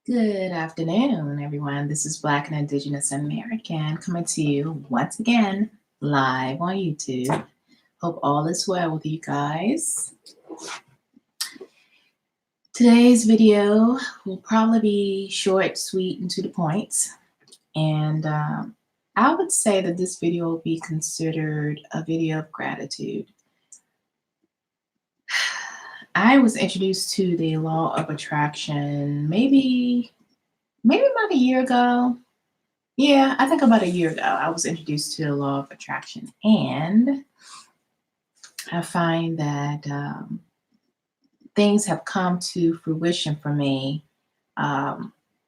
Good afternoon, everyone. This is Black and Indigenous American coming to you once again live on YouTube. Hope all is well with you guys. Today's video will probably be short, sweet, and to the point. And I would say that this video will be considered a video of gratitude. I was introduced to the law of attraction maybe about a year ago. Yeah, I think about a year ago, I was introduced to the law of attraction, and I find that things have come to fruition for me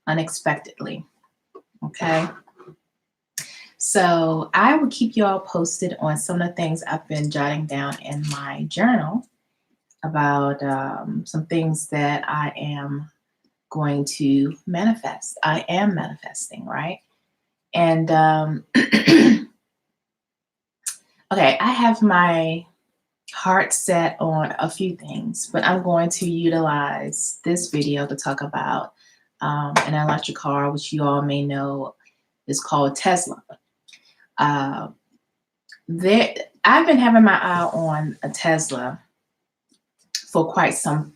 unexpectedly. Okay. So I will keep you all posted on some of the things I've been jotting down in my journal about some things that I am going to manifest. I am manifesting, right? And okay, I have my heart set on a few things, but I'm going to utilize this video to talk about an electric car, which you all may know is called Tesla. I've been having my eye on a Tesla for quite some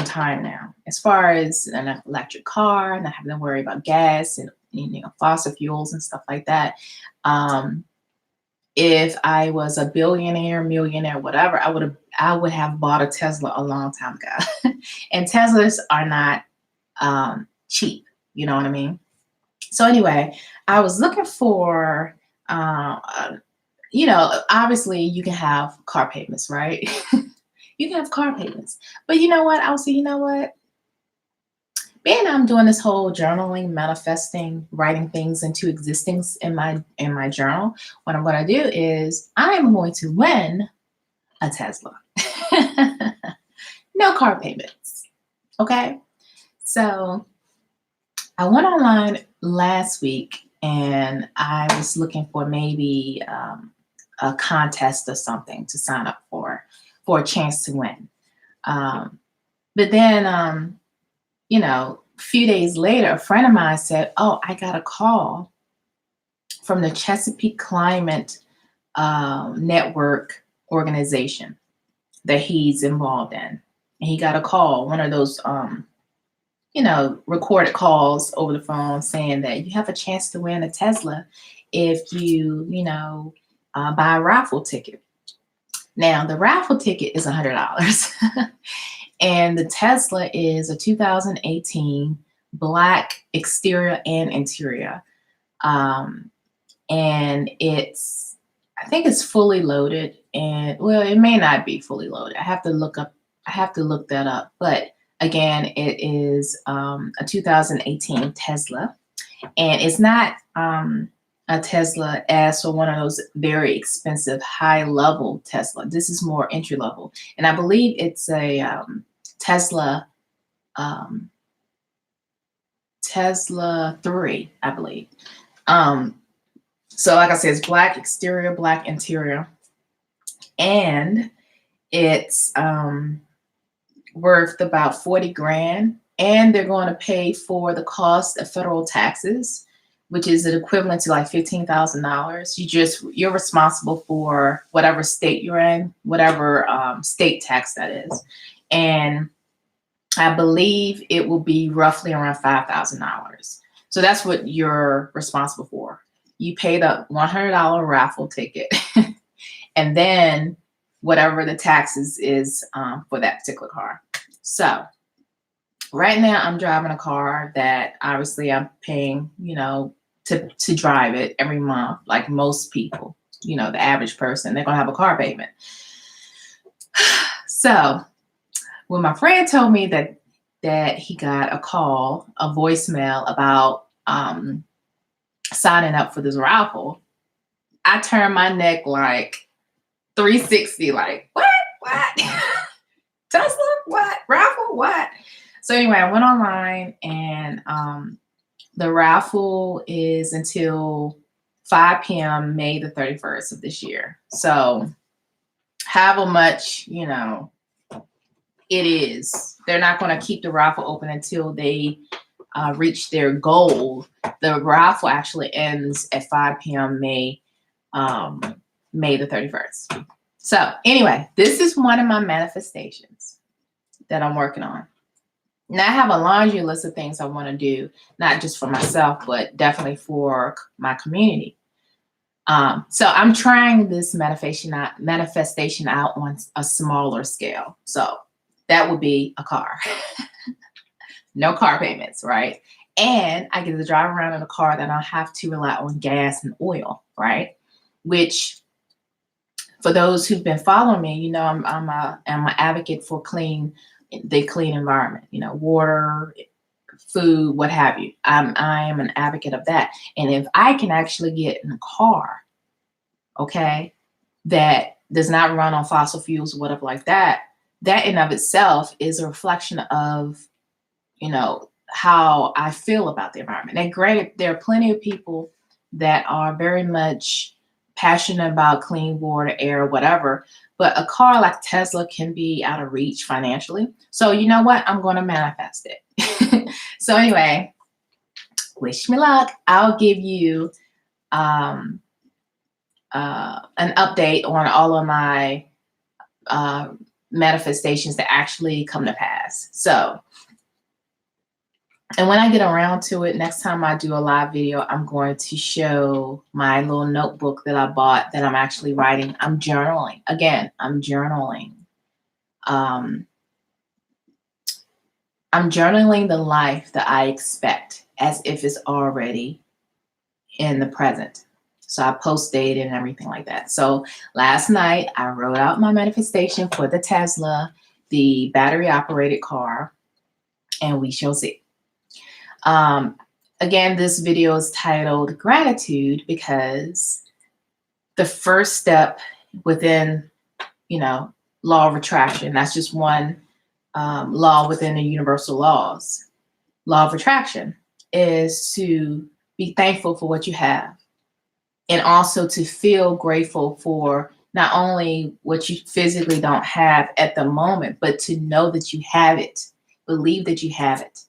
time now. As far as an electric car, not having to worry about gas and fossil fuels and stuff like that. If I was a billionaire, millionaire, whatever, I would have bought a Tesla a long time ago. And Teslas are not cheap, you know what I mean? So anyway, I was looking for obviously you can have car payments, right? You can have car payments. But you know what? I was say, you know what? Being I'm doing this whole journaling, manifesting, writing things into existence in my journal, what I'm going to do is I am going to win a Tesla. No car payments. Okay? So I went online last week and I was looking for maybe a contest or something to sign up for a chance to win. But then, a few days later, a friend of mine said, "Oh, I got a call from the Chesapeake Climate Network organization that he's involved in." And he got a call, one of those, recorded calls over the phone saying that you have a chance to win a Tesla if you, buy a raffle ticket. Now, the raffle ticket is $100. And the Tesla is a 2018 black exterior and interior. And I think it's fully loaded. And well, it may not be fully loaded. I have to look that up. But again, it is a 2018 Tesla. And it's not a Tesla S or one of those very expensive high level Tesla. This is more entry level. And I believe it's a Tesla 3, I believe. So like I said, it's black exterior, black interior, and it's worth about 40 grand. And they're going to pay for the cost of federal taxes, which is an equivalent to like $15,000. You're responsible for whatever state you're in, whatever state tax that is. And I believe it will be roughly around $5,000. So that's what you're responsible for. You pay the $100 raffle ticket, and then whatever the taxes is for that particular car. So right now I'm driving a car that obviously I'm paying, to drive it every month, like most people, the average person, they're going to have a car payment. So when my friend told me that he got a call, a voicemail about signing up for this raffle, I turned my neck like 360, like, what? Tesla? What? Raffle? What? So anyway, I went online, and the raffle is until 5 p.m. May the 31st of this year. So however much, it is, they're not going to keep the raffle open until they reach their goal, the raffle actually ends at 5 p.m. May the 31st. So anyway, this is one of my manifestations that I'm working on. Now I have a laundry list of things I want to do, not just for myself, but definitely for my community. So I'm trying this manifestation out on a smaller scale. So that would be a car. No car payments, right? And I get to drive around in a car that I don't have to rely on gas and oil, right? Which, for those who've been following me, you know, I'm an advocate for the clean environment, you know, water, food, what have you. I am an advocate of that. And if I can actually get in a car, okay, that does not run on fossil fuels or whatever like that, that in of itself is a reflection of, you know, how I feel about the environment. And granted, there are plenty of people that are very much passionate about clean water, air, whatever, but a car like Tesla can be out of reach financially. So you know what? I'm going to manifest it. So anyway, wish me luck. I'll give you an update on all of my manifestations that actually come to pass. So, and when I get around to it, next time I do a live video, I'm going to show my little notebook that I bought that I'm actually writing. I'm journaling. Again, I'm journaling. I'm journaling the life that I expect as if it's already in the present. So I post date and everything like that. So last night I wrote out my manifestation for the Tesla, the battery operated car, and we shall see. Again, this video is titled Gratitude because the first step within, you know, law of attraction, that's just one law within the universal laws. Law of attraction is to be thankful for what you have and also to feel grateful for not only what you physically don't have at the moment, but to know that you have it, believe that you have it,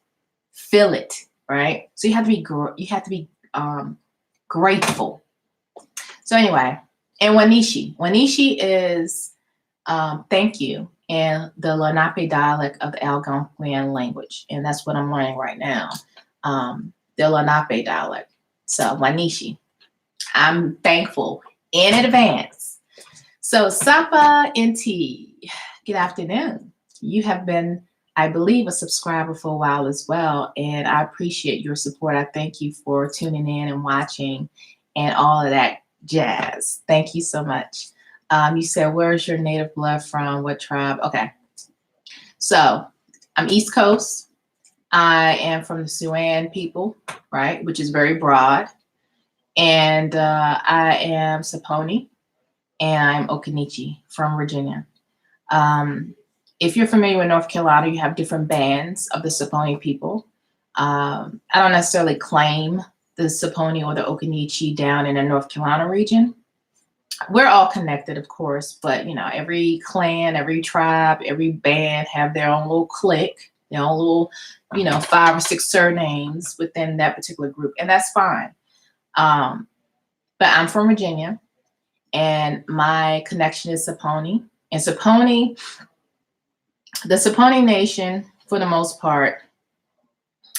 feel it, right? So you have to be grateful. So anyway, and Wanishi is thank you in the Lenape dialect of the Algonquian language, and that's what I'm learning right now. The Lenape dialect. So Wanishi, I'm thankful in advance. So Sapa NT, good afternoon. You have been, I believe, a subscriber for a while as well, and I appreciate your support. I thank you for tuning in and watching and all of that jazz. Thank you so much. You said, where's your native blood from? What tribe? Okay. So I'm East Coast. I am from the Siouan people, right, which is very broad. And I am Saponi, and I'm Okinichi from Virginia. If you're familiar with North Carolina, you have different bands of the Saponi people. I don't necessarily claim the Saponi or the Okinichi down in the North Carolina region. We're all connected, of course, but you know, every clan, every tribe, every band have their own little clique, their own little, you know, 5 or 6 surnames within that particular group, and that's fine. But I'm from Virginia, and my connection is Saponi. And Saponi, the Saponi Nation, for the most part,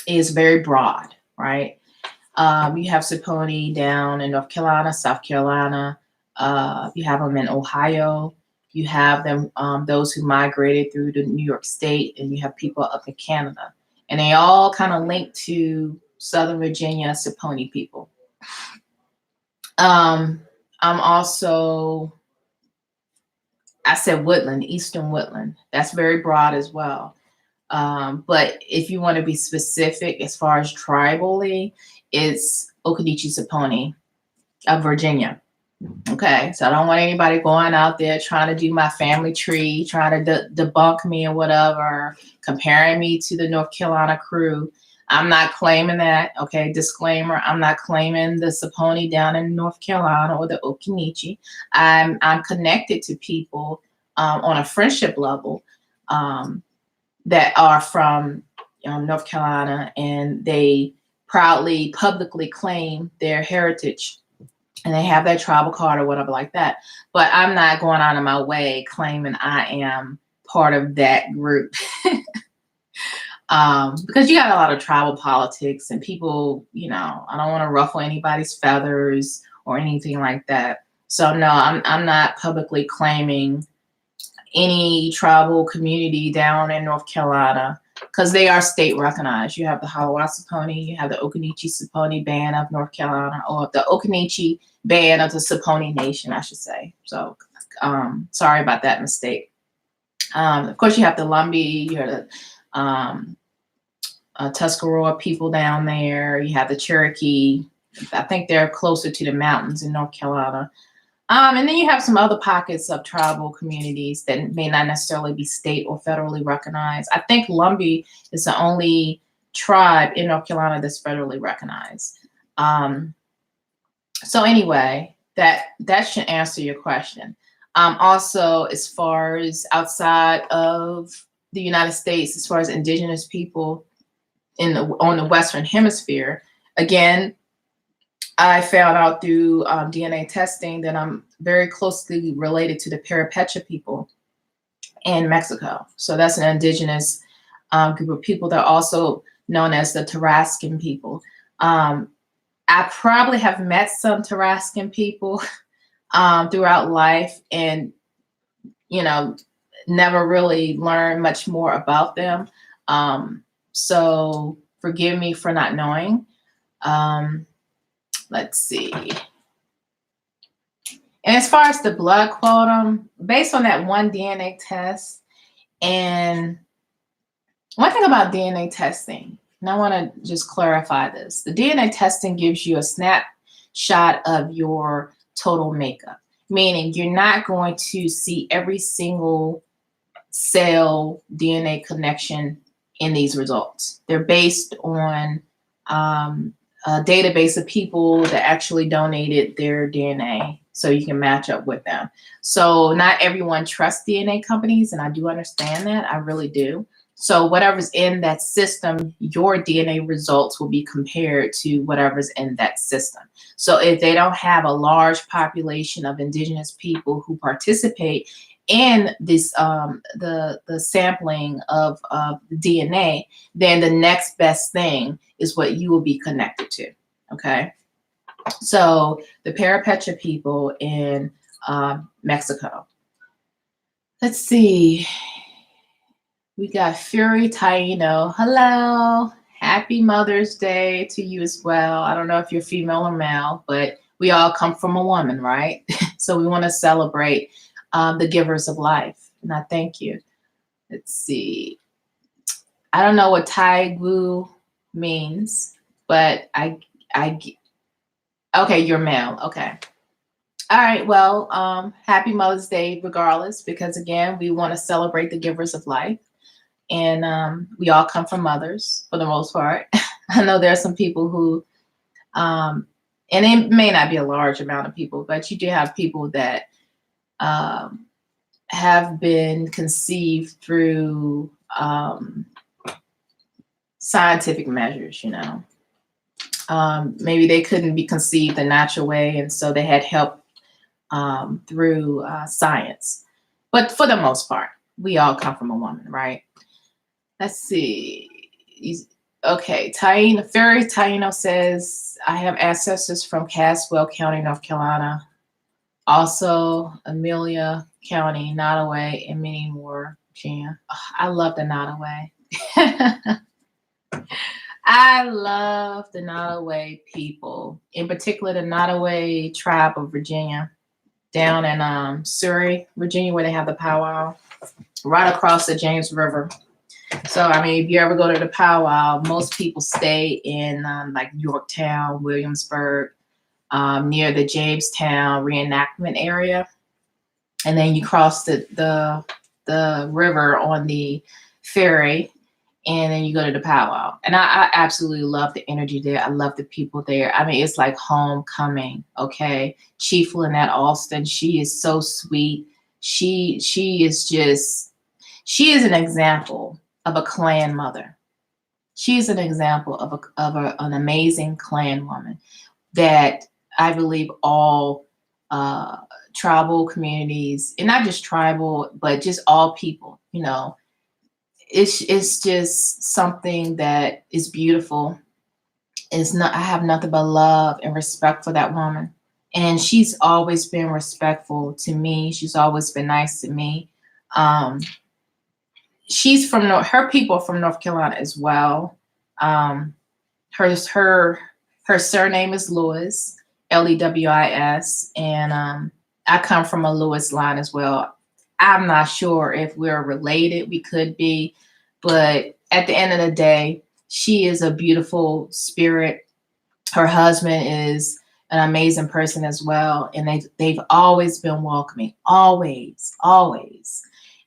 is very broad, right? You have Saponi down in North Carolina, South Carolina. You have them in Ohio. You have them, those who migrated through to New York State, and you have people up in Canada. And they all kind of link to Southern Virginia Saponi people. I'm also, I said Woodland, Eastern Woodland. That's very broad as well. But if you want to be specific as far as tribally, it's Okinichi Saponi of Virginia. Okay, so I don't want anybody going out there trying to do my family tree, trying to debunk me or whatever, comparing me to the North Carolina crew. I'm not claiming that. Okay, disclaimer, I'm not claiming the Saponi down in North Carolina or the Okinichi. I'm connected to people on a friendship level that are from, North Carolina, and they proudly, publicly claim their heritage, and they have their tribal card or whatever like that. But I'm not going out of my way claiming I am part of that group. Because you got a lot of tribal politics and people, I don't want to ruffle anybody's feathers or anything like that. So no, I'm not publicly claiming any tribal community down in North Carolina, because they are state recognized. You have the Hawassaponi, you have the Occaneechi-Saponi Band of North Carolina, or the Occaneechi Band of the Saponi Nation, I should say. So sorry about that mistake. Of course, you have the Lumbee, you have the Tuscarora people down there. You have the Cherokee. I think they're closer to the mountains in North Carolina. And then you have some other pockets of tribal communities that may not necessarily be state or federally recognized. I think Lumbee is the only tribe in North Carolina that's federally recognized. So anyway, that should answer your question. Also, as far as outside of the United States, as far as indigenous people on the Western Hemisphere, again, I found out through DNA testing that I'm very closely related to the Purépecha people in Mexico. So that's an indigenous group of people. They're also known as the Tarascan people. I probably have met some Tarascan people throughout life, and never really learned much more about them. So forgive me for not knowing. Let's see. And as far as the blood quantum, based on that one DNA test, and one thing about DNA testing, and I want to just clarify this, the DNA testing gives you a snapshot of your total makeup, meaning you're not going to see every single cell DNA connection in these results. They're based on a database of people that actually donated their DNA, so you can match up with them. So not everyone trusts DNA companies, and I do understand that. I really do. So whatever's in that system, your DNA results will be compared to whatever's in that system. So if they don't have a large population of indigenous people who participate in this, the sampling of DNA, then the next best thing is what you will be connected to. Okay. So the Purépecha people in Mexico. Let's see. We got Fury Taino. Hello. Happy Mother's Day to you as well. I don't know if you're female or male, but we all come from a woman, right? So we want to celebrate the givers of life. And I thank you. Let's see. I don't know what Tai Wu means, but okay, you're male. Okay. All right. Well, happy Mother's Day regardless, because again, we want to celebrate the givers of life. And we all come from mothers for the most part. I know there are some people who, and it may not be a large amount of people, but you do have people that have been conceived through scientific measures, maybe they couldn't be conceived the natural way, and so they had help through science. But for the most part, we all come from a woman, right? Let's see. Okay, Taino, Ferry Taino says, I have ancestors from Caswell County, North Carolina. Also, Amelia County, Nottoway, and many more, Virginia. Oh, I love the Nottoway. I love the Nottoway people, in particular the Nottoway tribe of Virginia, down in Surrey, Virginia, where they have the powwow, right across the James River. So, I mean, if you ever go to the powwow, most people stay in like Yorktown, Williamsburg, near the Jamestown reenactment area. And then you cross the river on the ferry, and then you go to the powwow. And I absolutely love the energy there. I love the people there. I mean, it's like homecoming, okay? Chief Lynette Alston, she is so sweet. She is an example of a clan mother. She's an example of an amazing Klan woman that I believe all uh, tribal communities, and not just tribal, but just all people, it's just something that is beautiful. It's not, I have nothing but love and respect for that woman. And she's always been respectful to me. She's always been nice to me. Um, she's from her people are from North Carolina as well. Um, her her her surname is Lewis, Lewis, and I come from a Lewis line as well. I'm not sure if we're related. We could be, but at the end of the day, she is a beautiful spirit. Her husband is an amazing person as well, and they've always been welcoming, always, always.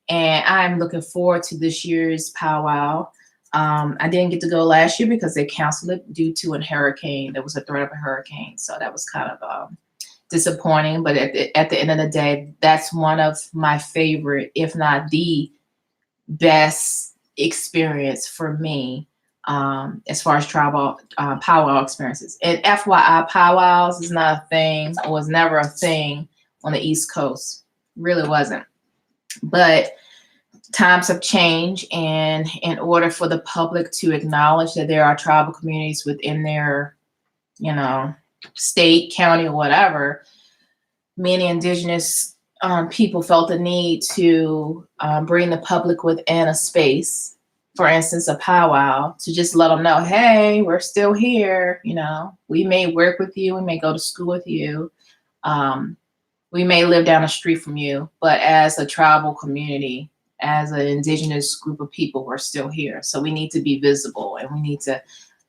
And I'm looking forward to this year's powwow. I didn't get to go last year because they canceled it due to a hurricane. There was a threat of a hurricane, so that was kind of disappointing. But at the end of the day, that's one of my favorite, if not the best experience for me, as far as tribal powwow experiences. And FYI, powwows is not a thing, or was never a thing on the East Coast. Really wasn't. But times have changed, and in order for the public to acknowledge that there are tribal communities within their, state, county, or whatever, many indigenous people felt the need to bring the public within a space, for instance, a powwow, to just let them know, hey, we're still here. We may work with you, we may go to school with you, we may live down the street from you, but as a tribal community, as an indigenous group of people, we're still here. So we need to be visible, and we need to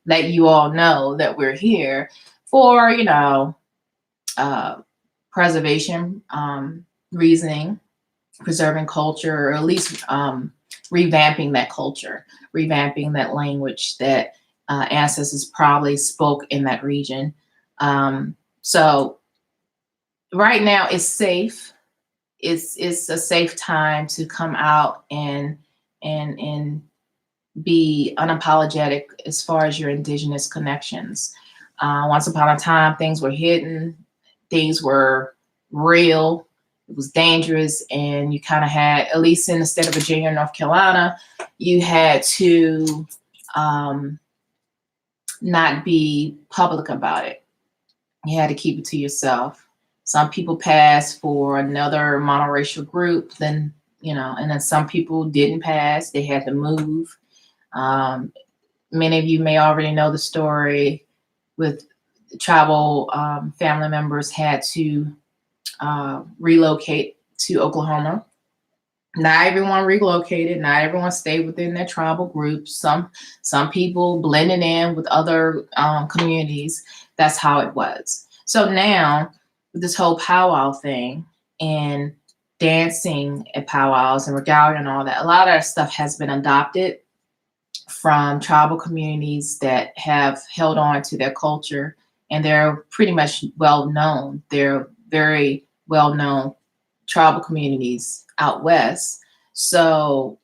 let you all know that we're here for, preservation, reasoning, preserving culture, or at least revamping that culture, revamping that language that ancestors probably spoke in that region. So right now it's safe. It's a safe time to come out and be unapologetic as far as your indigenous connections. Once upon a time, things were hidden, things were real, it was dangerous, and you kind of had, at least in the state of Virginia, North Carolina, you had to not be public about it. You had to keep it to yourself. Some people passed for another monoracial group, then, and then some people didn't pass. They had to move. Many of you may already know the story with tribal family members had to relocate to Oklahoma. Not everyone relocated. Not everyone stayed within their tribal groups. Some people blended in with other communities. That's how it was. So now, with this whole powwow thing and dancing at powwows and regalia and all that, a lot of that stuff has been adopted from tribal communities that have held on to their culture, and they're pretty much well known. They're very well known tribal communities out west. So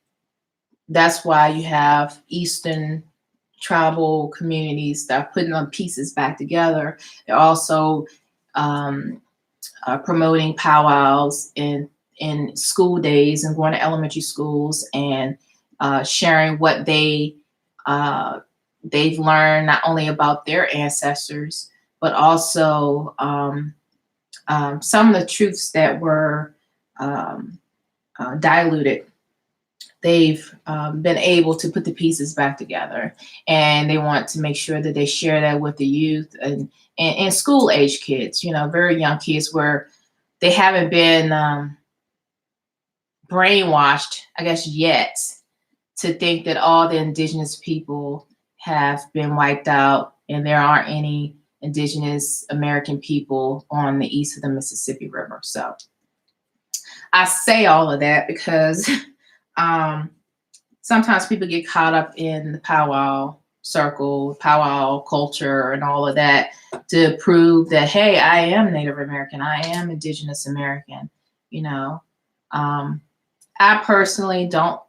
that's why you have Eastern tribal communities that are putting on pieces back together. They're also promoting powwows in school days and going to elementary schools and sharing what they've learned, not only about their ancestors, but also some of the truths that were diluted. They've been able to put the pieces back together, and they want to make sure that they share that with the youth and school age kids, very young kids, where they haven't been brainwashed, I guess, yet, to think that all the indigenous people have been wiped out and there aren't any indigenous American people on the east of the Mississippi River. So I say all of that because sometimes people get caught up in the powwow circle, powwow culture, and all of that to prove that, hey, I am Native American, I am Indigenous American. I personally don't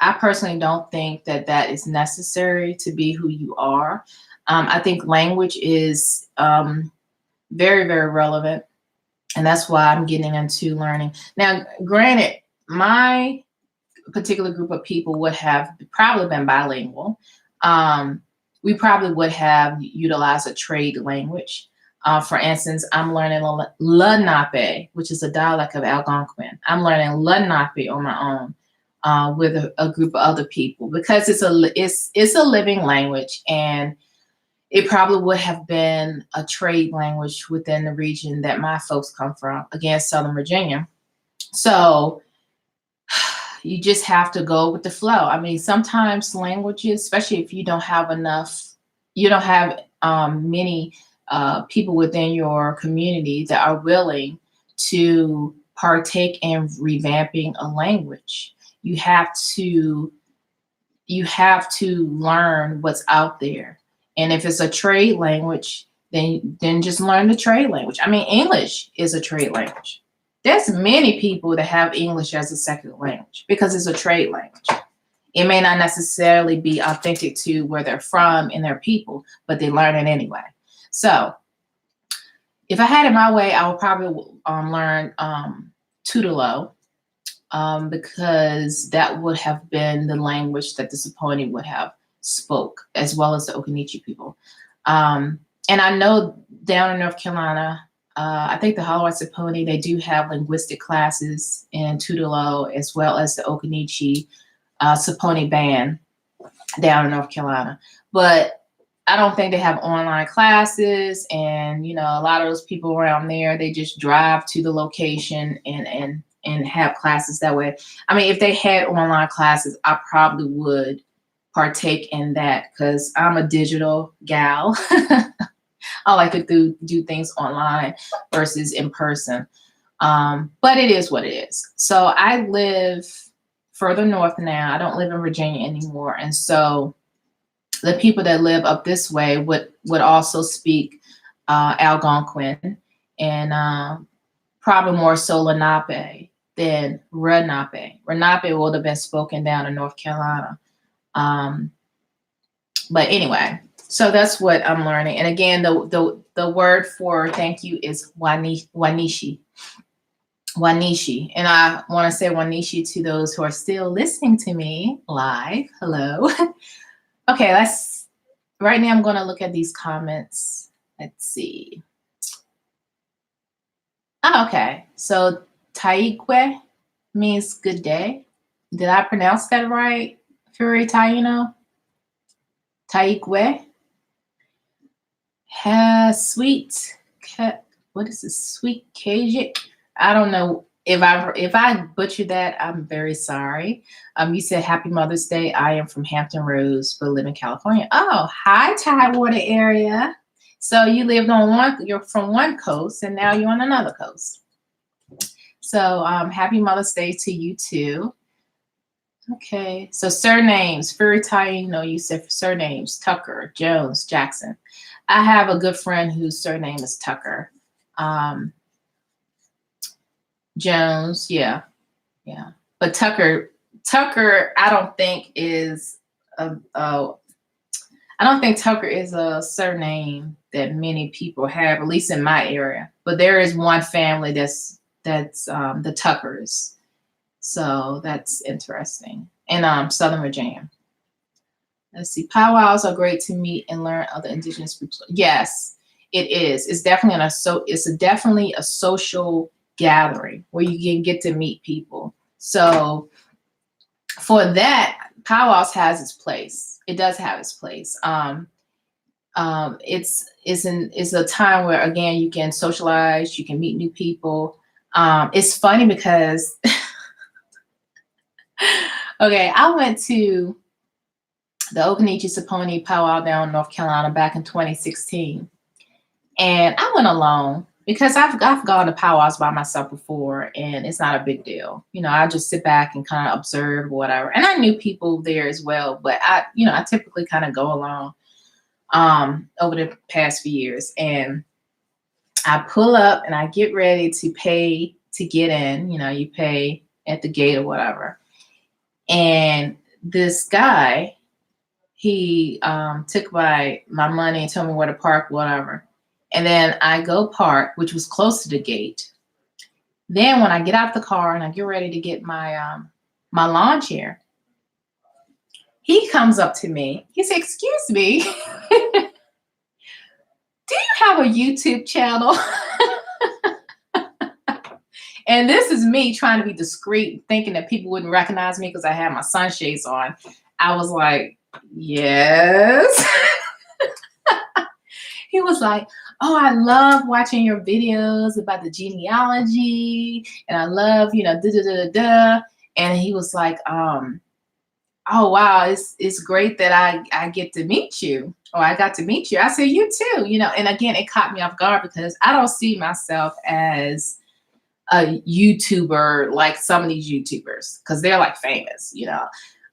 I personally don't think that that is necessary to be who you are. I think language is very, very relevant, and that's why I'm getting into learning. Now, granted, my particular group of people would have probably been bilingual. Um, we probably would have utilized a trade language. For instance, I'm learning Lenape, which is a dialect of Algonquin. I'm learning Lenape on my own with a group of other people because it's a living language, and it probably would have been a trade language within the region that my folks come from, again, Southern Virginia. So you just have to go with the flow. I mean, sometimes languages, especially if you don't have enough, you don't have many people within your community that are willing to partake in revamping a language. You have to learn what's out there. And if it's a trade language, then just learn the trade language. I mean, English is a trade language. There's many people that have English as a second language because it's a trade language. It may not necessarily be authentic to where they're from and their people, but they learn it anyway. So if I had it my way, I would probably learn Tutelo, because that would have been the language that the Saponi would have spoke, as well as the Okinichi people. And I know down in North Carolina, I think the Holloway Saponi, they do have linguistic classes in Tutelo, as well as the Okinichi Saponi band down in North Carolina. But I don't think they have online classes. And, you know, a lot of those people around there, they just drive to the location and have classes that way. I mean, if they had online classes, I probably would partake in that because I'm a digital gal. I like to do things online versus in person. But it is what it is. So I live further north now. I don't live in Virginia anymore. And so the people that live up this way would also speak Algonquin and probably more so Lenape than Renape. Renape would have been spoken down in North Carolina. But anyway, so that's what I'm learning. And again, the word for thank you is wanishi. Wanishi. And I want to say wanishi to those who are still listening to me live. Hello. Okay, right now I'm going to look at these comments. Let's see. Oh, okay. So Taikwe means good day. Did I pronounce that right, Fury Taino? Taikwe has sweet. What is this? Sweet Kajik? I don't know. If I butchered that, I'm very sorry. You said Happy Mother's Day. I am from Hampton Roads, but live in California. Oh, hi, Tidewater area. So you lived on you're from one coast, and now you're on another coast. So Happy Mother's Day to you too. Okay, so surnames, Fury Taino, you said surnames, Tucker, Jones, Jackson. I have a good friend whose surname is Tucker. Jones, yeah. But Tucker, I don't think is I don't think Tucker is a surname that many people have, at least in my area. But there is one family that's the Tuckers. So that's interesting. In Southern Virginia. Let's see. Powwows are great to meet and learn other indigenous groups. Yes, it is. It's definitely a social gathering where you can get to meet people. So for that, powwows has its place. It does have its place. It's a time where, again, you can socialize, you can meet new people. It's funny because okay, I went to the Okinichi Saponi powwow down in North Carolina back in 2016. And I went alone because I've gone to powwows by myself before, and it's not a big deal. You know, I just sit back and kind of observe whatever. And I knew people there as well, but I typically kind of go along over the past few years. And I pull up and I get ready to pay to get in. You know, you pay at the gate or whatever. And this guy, he took my money and told me where to park, whatever. And then I go park, which was close to the gate. Then when I get out the car and I get ready to get my lawn chair, he comes up to me. He said, "Excuse me, do you have a YouTube channel?" And this is me trying to be discreet, thinking that people wouldn't recognize me because I had my sunshades on. I was like, "Yes." He was like, "Oh, I love watching your videos about the genealogy, and I love, da da da da da." And he was like, "Oh wow, it's great that I get to meet you, or I got to meet you." I said, "You too, And again, it caught me off guard because I don't see myself as a YouTuber like some of these YouTubers because they're like famous.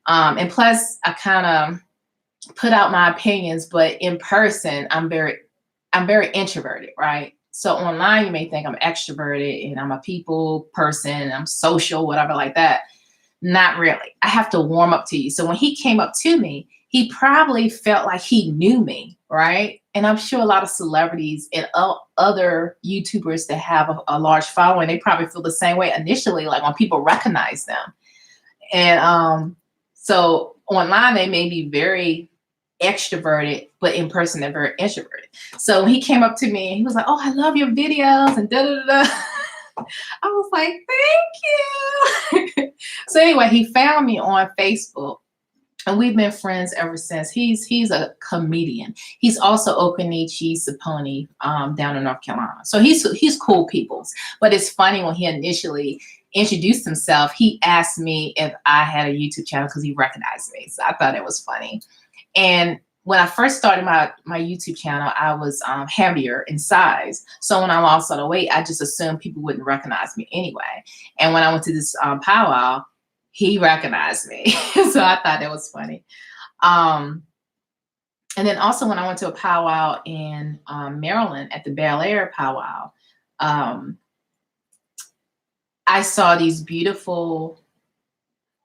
And plus, I kind of put out my opinions, but in person, I'm very introverted, right? So online, you may think I'm extroverted and I'm a people person, I'm social, whatever like that. Not really. I have to warm up to you. So when he came up to me, he probably felt like he knew me, right? And I'm sure a lot of celebrities and other YouTubers that have a large following, they probably feel the same way initially, like when people recognize them. And so online, they may be very extroverted, but in person, they're very introverted. So he came up to me and he was like, "Oh, I love your videos," and da da da. I was like, "Thank you." So anyway, he found me on Facebook, and we've been friends ever since. He's a comedian. He's also Okanichi Saponi down in North Carolina. So he's cool peoples. But it's funny when he initially introduced himself, he asked me if I had a YouTube channel because he recognized me. So I thought it was funny. And when I first started my YouTube channel, I was heavier in size. So when I lost all the weight, I just assumed people wouldn't recognize me anyway. And when I went to this powwow, he recognized me. So I thought that was funny. And then also when I went to a powwow in Maryland at the Bel Air powwow, I saw these beautiful,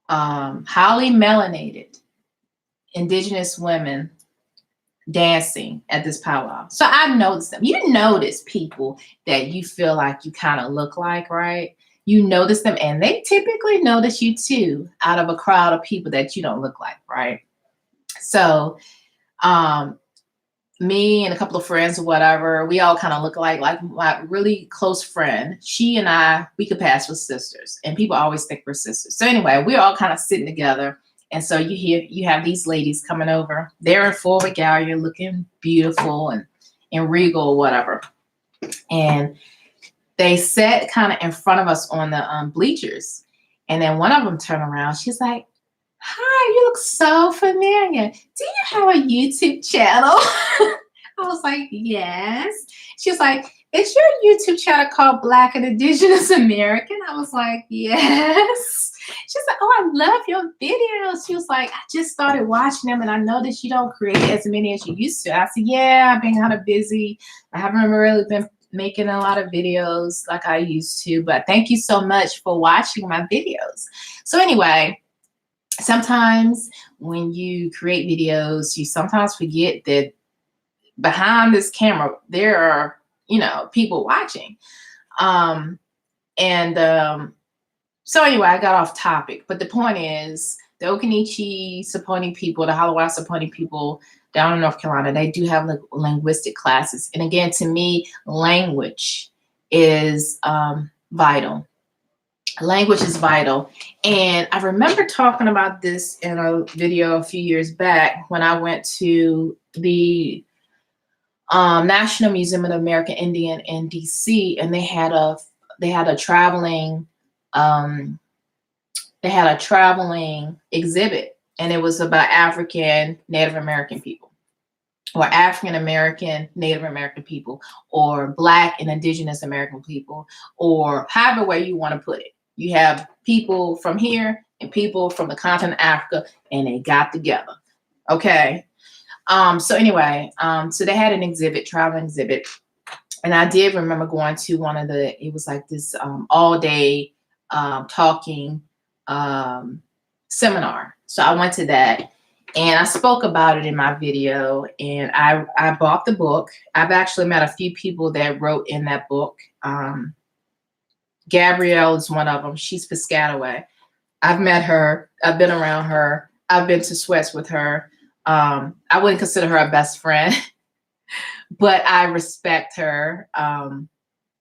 highly melanated indigenous women dancing at this powwow. So I noticed them. You notice people that you feel like you kind of look like, right? You notice them and they typically notice you too out of a crowd of people that you don't look like, right? So me and a couple of friends or whatever, we all kind of look alike. Like my really close friend, she and I, we could pass for sisters, and people always think we're sisters. So anyway, we're all kind of sitting together. And so you have these ladies coming over. They're in full regalia, looking beautiful and regal or whatever. And they sat kind of in front of us on the bleachers. And then one of them turned around. She's like, "Hi, you look so familiar. Do you have a YouTube channel?" I was like, "Yes." She was like, "Is your YouTube channel called Black and Indigenous American?" I was like, "Yes." She's like, "Oh, I love your videos." She was like, "I just started watching them and I noticed you don't create as many as you used to." I said, "Yeah, I've been kind of busy. I haven't really been making a lot of videos like I used to, but thank you so much for watching my videos." So anyway, sometimes when you create videos, you sometimes forget that behind this camera, there are, people watching. So anyway, I got off topic, but the point is the Okanichi Saponi people, the Halawa Saponi people down in North Carolina, they do have linguistic classes. And again, to me, language is vital. Language is vital. And I remember talking about this in a video a few years back when I went to the National Museum of the American Indian in DC, and they had a traveling exhibit, and it was about African Native American people, or African American Native American people, or Black and Indigenous American people, or however way you want to put it. You have people from here and people from the continent of Africa, and they got together. Okay. So anyway, so they had an exhibit, traveling exhibit. And I did remember going to it was like this all day talking seminar. So I went to that and I spoke about it in my video, and I bought the book. I've actually met a few people that wrote in that book. Gabrielle is one of them. She's Piscataway. I've met her. I've been around her. I've been to sweats with her. I wouldn't consider her a best friend, but I respect her.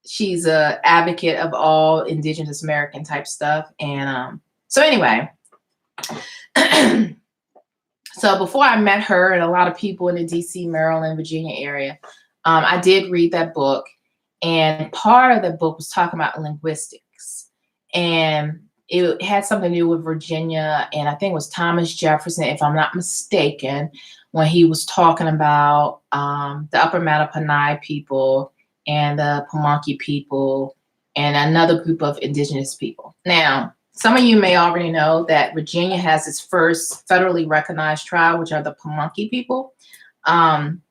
She's a advocate of all Indigenous American type stuff. And so anyway, so before I met her and a lot of people in the DC, Maryland, Virginia area, I did read that book. And part of the book was talking about linguistics. And it had something to do with Virginia. And I think it was Thomas Jefferson, if I'm not mistaken, when he was talking about the Upper Mattaponi people and the Pamunkey people and another group of indigenous people. Now, some of you may already know that Virginia has its first federally recognized tribe, which are the Pamunkey people. And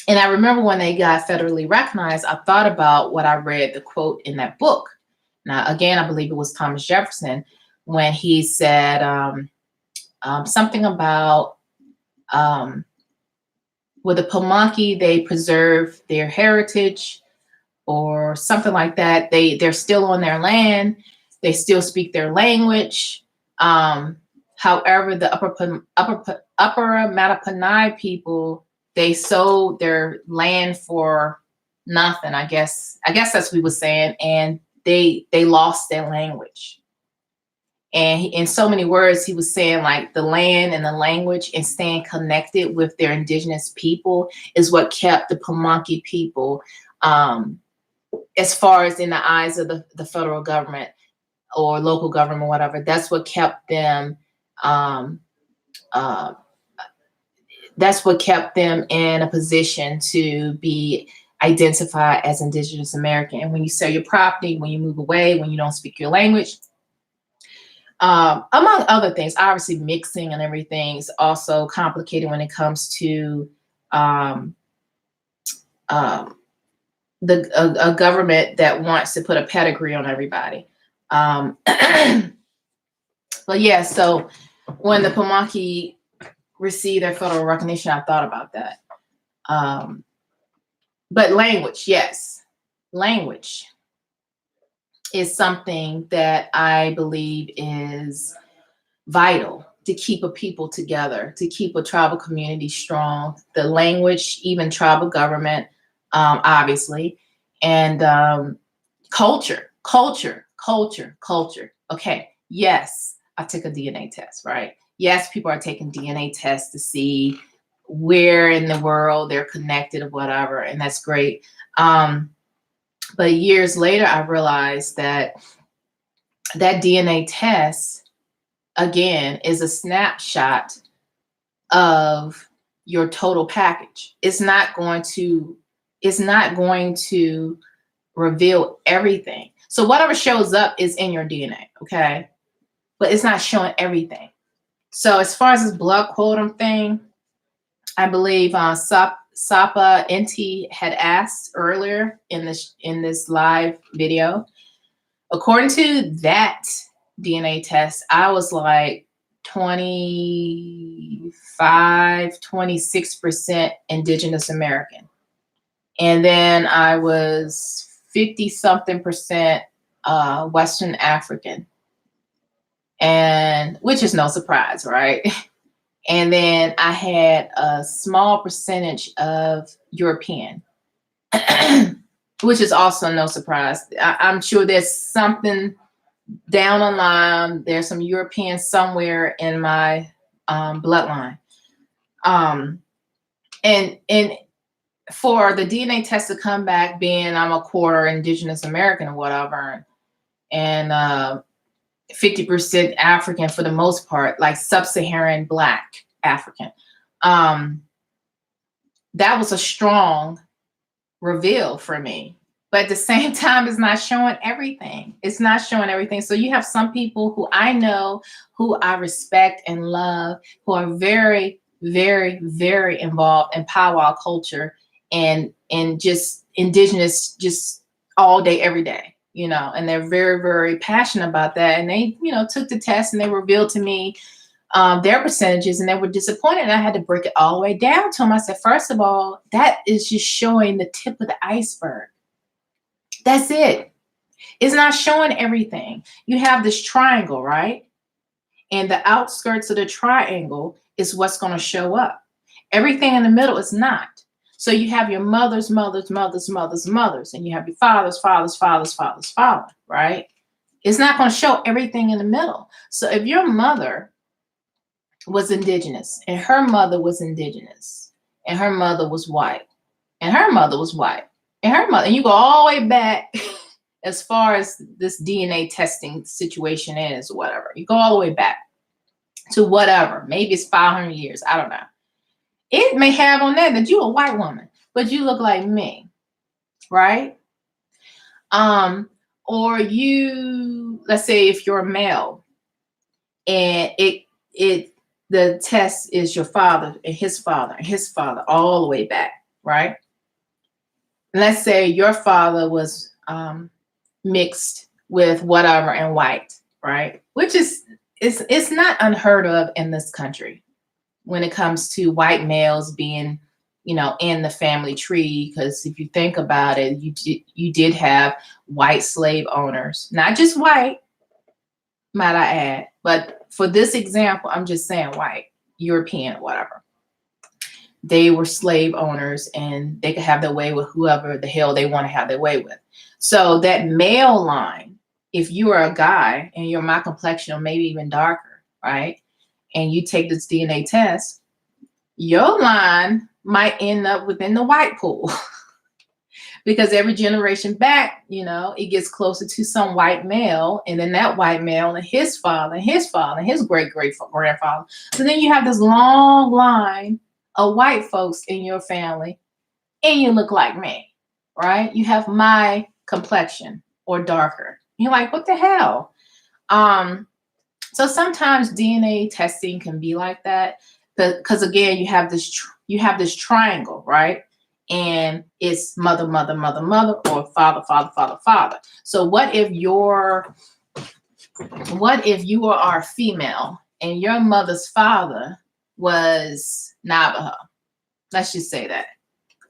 I remember when they got federally recognized, I thought about what I read, the quote in that book. Now, again, I believe it was Thomas Jefferson when he said something about with the Pamunkey, they preserve their heritage or something like that. They're still on their land. They still speak their language. However, the Upper Mattaponi people, they sold their land for nothing. I guess that's what he was saying, and they lost their language. And in so many words, he was saying like the land and the language and staying connected with their indigenous people is what kept the Pamunkey people, as far as in the eyes of the federal government or local government, whatever. That's what kept them. That's what kept them in a position to be identified as Indigenous American. And when you sell your property, when you move away, when you don't speak your language, among other things, obviously mixing and everything is also complicated when it comes to a government that wants to put a pedigree on everybody. But yeah, so when the Pamunkey received their federal recognition, I thought about that. But language, yes, language is something that I believe is vital to keep a people together, to keep a tribal community strong. The language, even tribal government, obviously, and culture. Okay, yes, I took a DNA test, right? Yes, people are taking DNA tests to see where in the world they're connected or whatever, and that's great. But years later, I realized that DNA test, again, is a snapshot of your total package. It's not going to reveal everything. So whatever shows up is in your DNA, okay? But it's not showing everything. So as far as this blood quantum thing, I believe Sapa Inti had asked earlier in this live video. According to that DNA test, I was like 26% Indigenous American. And then I was 50-something% Western African. And which is no surprise, right? And then I had a small percentage of European, which is also no surprise. I'm sure there's something down the line. There's some European somewhere in my bloodline. And for the DNA test to come back being I'm a quarter Indigenous American or whatever, and 50% African for the most part, like sub-Saharan Black African. That was a strong reveal for me. But at the same time, it's not showing everything. It's not showing everything. So you have some people who I know, who I respect and love, who are very, very, very involved in powwow culture and just Indigenous, just all day, every day. And they're very, very passionate about that. And they, took the test and they revealed to me their percentages, and they were disappointed. And I had to break it all the way down to them. I said, first of all, that is just showing the tip of the iceberg. That's it. It's not showing everything. You have this triangle, right? And the outskirts of the triangle is what's going to show up. Everything in the middle is not. So you have your mothers, and you have your fathers, right? It's not going to show everything in the middle. So if your mother was indigenous, and her mother was indigenous, and her mother was white, and her mother was white, and her mother, and you go all the way back as far as this DNA testing situation is, or whatever. You go all the way back to whatever. Maybe it's 500 years. I don't know. It may have on there that you're a white woman, but you look like me, right? Or you, let's say if you're a male, and the test is your father and his father and his father all the way back, right? Let's say your father was mixed with whatever and white, right? Which is it's not unheard of in this country when it comes to white males being, in the family tree. Because if you think about it, you did have white slave owners, not just white, might I add, but for this example, I'm just saying white, European, whatever. They were slave owners, and they could have their way with whoever the hell they want to have their way with. So that male line, if you are a guy and you're my complexion or maybe even darker, right? And you take this DNA test, your line might end up within the white pool. Because every generation back, it gets closer to some white male, and then that white male and his father and his father and his great-great-grandfather. So then you have this long line of white folks in your family, and you look like me, right? You have my complexion or darker. You're like, what the hell? So sometimes DNA testing can be like that, because again, you have this triangle, right? And it's mother, or father. So what if you are female and your mother's father was Navajo? Let's just say that.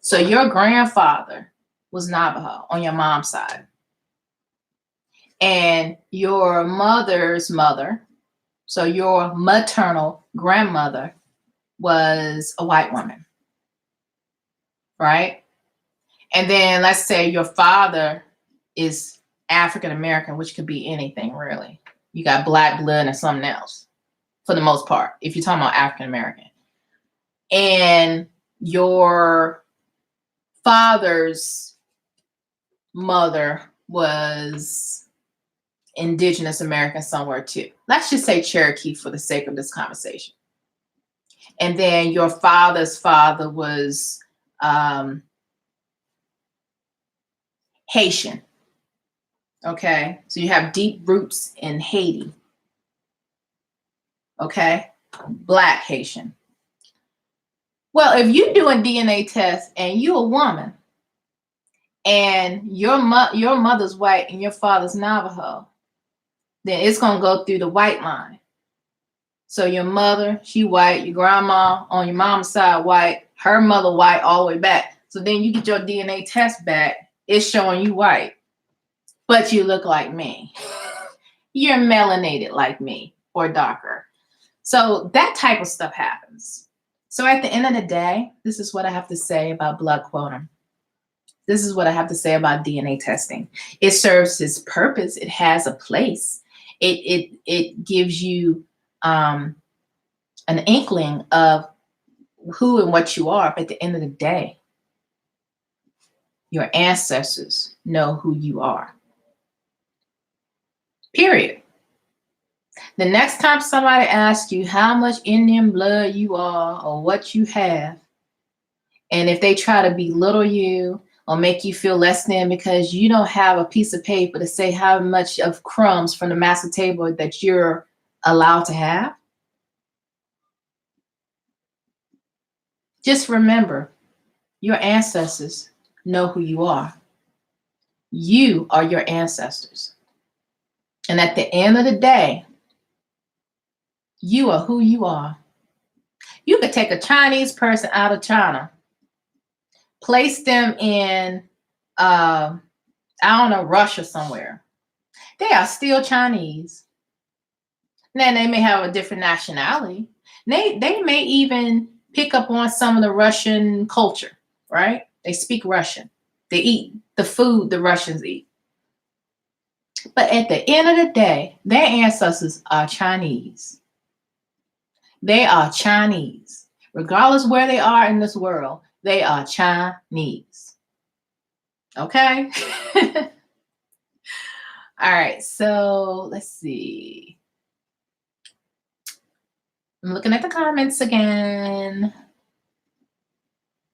So your grandfather was Navajo on your mom's side, and your mother's mother, so your maternal grandmother, was a white woman, right? And then let's say your father is African American, which could be anything really. You got black blood and something else for the most part, if you're talking about African American. And your father's mother was Indigenous American somewhere too. Let's just say Cherokee for the sake of this conversation. And then your father's father was Haitian. Okay, so you have deep roots in Haiti. Okay, Black Haitian. Well, if you do a DNA test and you're a woman, and your mother's white and your father's Navajo, then it's gonna go through the white line. So your mother, she white, your grandma on your mom's side white, her mother white all the way back. So then you get your DNA test back, it's showing you white, but you look like me. You're melanated like me or darker. So that type of stuff happens. So at the end of the day, this is what I have to say about blood quantum. This is what I have to say about DNA testing. It serves its purpose. It has a place. It gives you an inkling of who and what you are. But at the end of the day, your ancestors know who you are. Period. The next time somebody asks you how much Indian blood you are or what you have, and if they try to belittle you or make you feel less than because you don't have a piece of paper to say how much of crumbs from the master table that you're allowed to have, just remember, your ancestors know who you are. You are your ancestors. And at the end of the day, You are who you are. You could take a Chinese person out of China, place them in, I don't know, Russia somewhere. They are still Chinese. Now they may have a different nationality. They may even pick up on some of the Russian culture, right? They speak Russian. They eat the food the Russians eat. But at the end of the day, their ancestors are Chinese. They are Chinese. Regardless where they are in this world, they are Chinese. Okay? All right, so let's see. I'm looking at the comments again.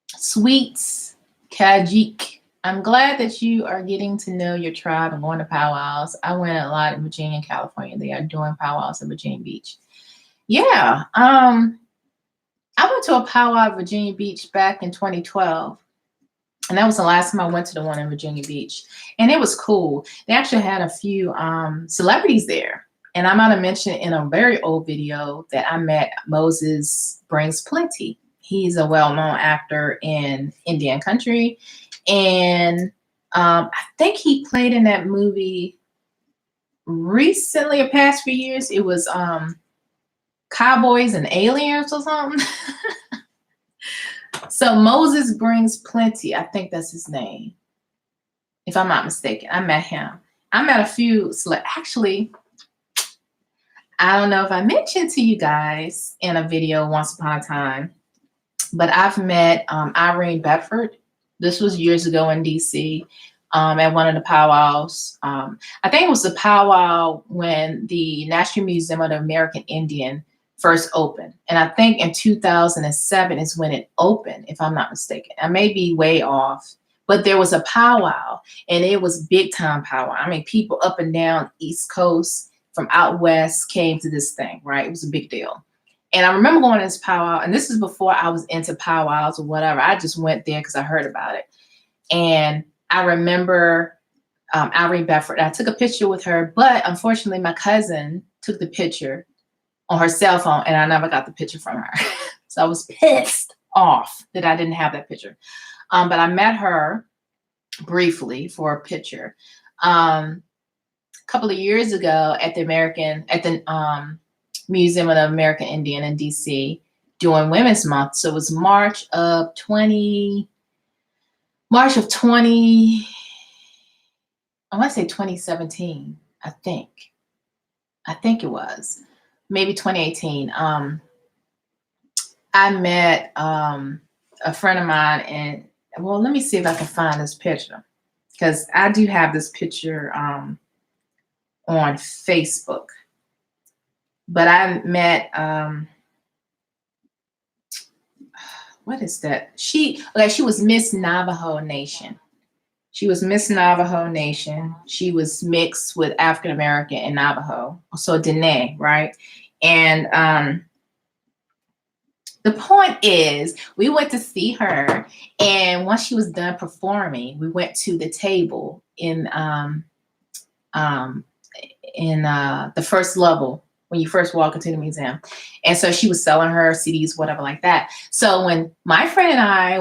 Sweets, Kajik. I'm glad that you are getting to know your tribe and going to powwows. I went a lot in Virginia and California. They are doing powwows in Virginia Beach. Yeah. I went to a powwow at Virginia Beach back in 2012. And that was the last time I went to the one in Virginia Beach. And it was cool. They actually had a few celebrities there. And I might have mentioned in a very old video that I met Moses Brings Plenty. He's a well-known actor in Indian country. And I think he played in that movie recently, the past few years. It was Cowboys and Aliens or something. So Moses Brings Plenty. I think that's his name, if I'm not mistaken. I met him. I met a few. Actually, I don't know if I mentioned to you guys in a video once upon a time, but I've met Irene Bedford. This was years ago in DC at one of the powwows. I think it was the powwow when the National Museum of the American Indian first opened. And I think in 2007 is when it opened, if I'm not mistaken. I may be way off, but there was a powwow and it was big time powwow. I mean, people up and down East Coast from out West came to this thing, right? It was a big deal. And I remember going to this powwow, and this is before I was into powwows or whatever. I just went there because I heard about it. And I remember Irene Bedford. I took a picture with her, but unfortunately my cousin took the picture on her cell phone and I never got the picture from her. So I was pissed off that I didn't have that picture. But I met her briefly for a picture. A couple of years ago at the Museum of the American Indian in DC during Women's Month. So it was March of 20, I want to say 2017, I think it was. Maybe 2018. I met a friend of mine, and well, let me see if I can find this picture, because I do have this picture on Facebook. But I met what is that? She was Miss Navajo Nation. She was Miss Navajo Nation. She was mixed with African American and Navajo, so Dene, right? And the point is, we went to see her, and once she was done performing, we went to the table in the first level when you first walk into the museum. And so she was selling her CDs, whatever like that. So when my friend and I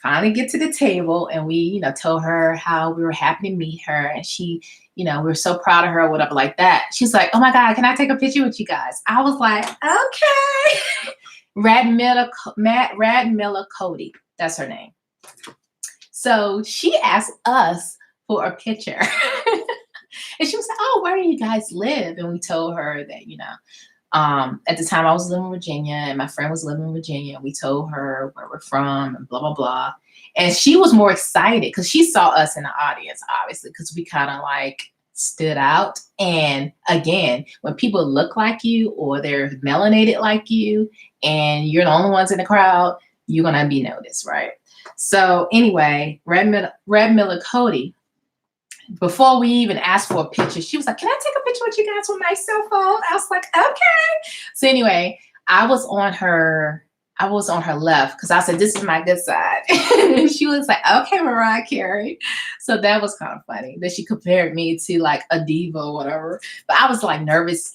finally get to the table, and we, told her how we were happy to meet her, and she, we were so proud of her, whatever like that. She's like, "Oh my God, can I take a picture with you guys?" I was like, "Okay." Rad Miller Cody, that's her name. So she asked us for a picture. And she was like, "Oh, where do you guys live?" And we told her that, at the time I was living in Virginia and my friend was living in Virginia. We told her where we're from and blah, blah, blah. And she was more excited because she saw us in the audience, obviously, because we kind of like stood out. And again, when people look like you or they're melanated like you and you're the only ones in the crowd, you're going to be noticed, right? So anyway, Red Miller Cody, before we even asked for a picture, she was like, "Can I take a picture with you guys with my cell phone?" I was like, "Okay." So anyway, I was on her left because I said, "This is my good side." And she was like, "Okay, Mariah Carey." So that was kind of funny that she compared me to like a diva or whatever. But I was like nervous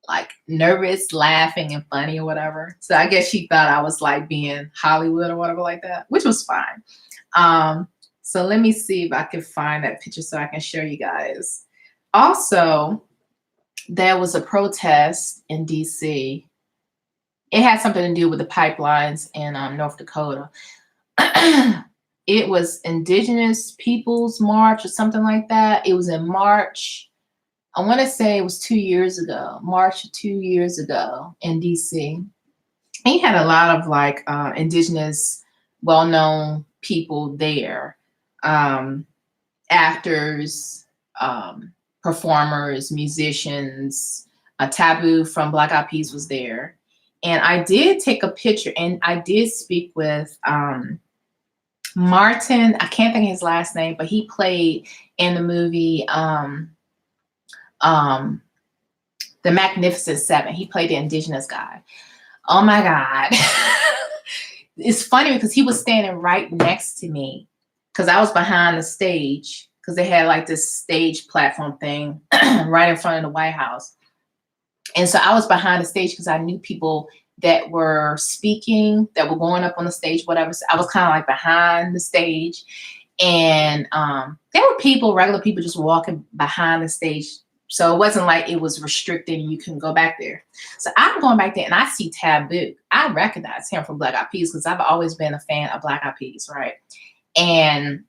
like nervous, laughing, and funny or whatever. So I guess she thought I was like being Hollywood or whatever like that, which was fine. So let me see if I can find that picture so I can show you guys. Also, there was a protest in DC. It had something to do with the pipelines in North Dakota. It was Indigenous Peoples March or something like that. It was in March. I want to say it was 2 years ago, March 2 years ago in DC. He had a lot of like Indigenous, well-known people there, actors, performers, musicians. Taboo from Black Eyed Peas was there. And I did take a picture and I did speak with Martin. I can't think of his last name, but he played in the movie The Magnificent Seven. He played the Indigenous guy. Oh my God. It's funny because he was standing right next to me because I was behind the stage because they had like this stage platform thing right in front of the White House. And so I was behind the stage because I knew people that were speaking, that were going up on the stage, whatever. So I was kind of like behind the stage. And there were people, regular people just walking behind the stage. So it wasn't like it was restricted and you couldn't go back there. So I'm going back there and I see Taboo. I recognize him from Black Eyed Peas because I've always been a fan of Black Eyed Peas, right? And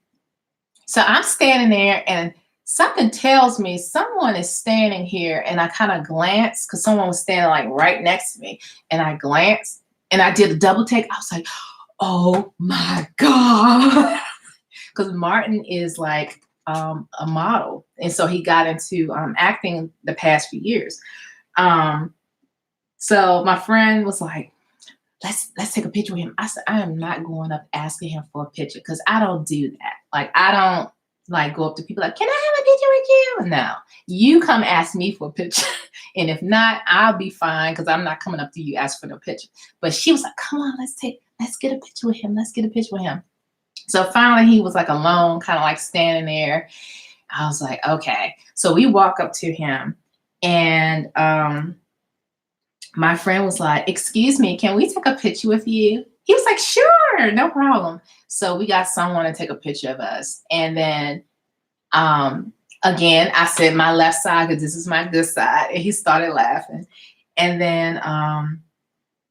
so I'm standing there and something tells me someone is standing here, and I kind of glanced because someone was standing like right next to me. And I glanced and I did a double take. I was like, oh my God. Because Martin is like a model. And so he got into acting the past few years. So my friend was like, let's take a picture with him. I said, I am not going up asking him for a picture because I don't do that. Like, I don't like go up to people like, can I have a picture with you? No, you come ask me for a picture. And if not, I'll be fine because I'm not coming up to you ask for no picture. But she was like, come on, let's get a picture with him. Let's get a picture with him. So finally he was like alone, kind of like standing there. I was like, okay. So we walk up to him and my friend was like, excuse me, can we take a picture with you? He was like, sure, no problem. So we got someone to take a picture of us. And then again, I said my left side because this is my good side. And he started laughing. And then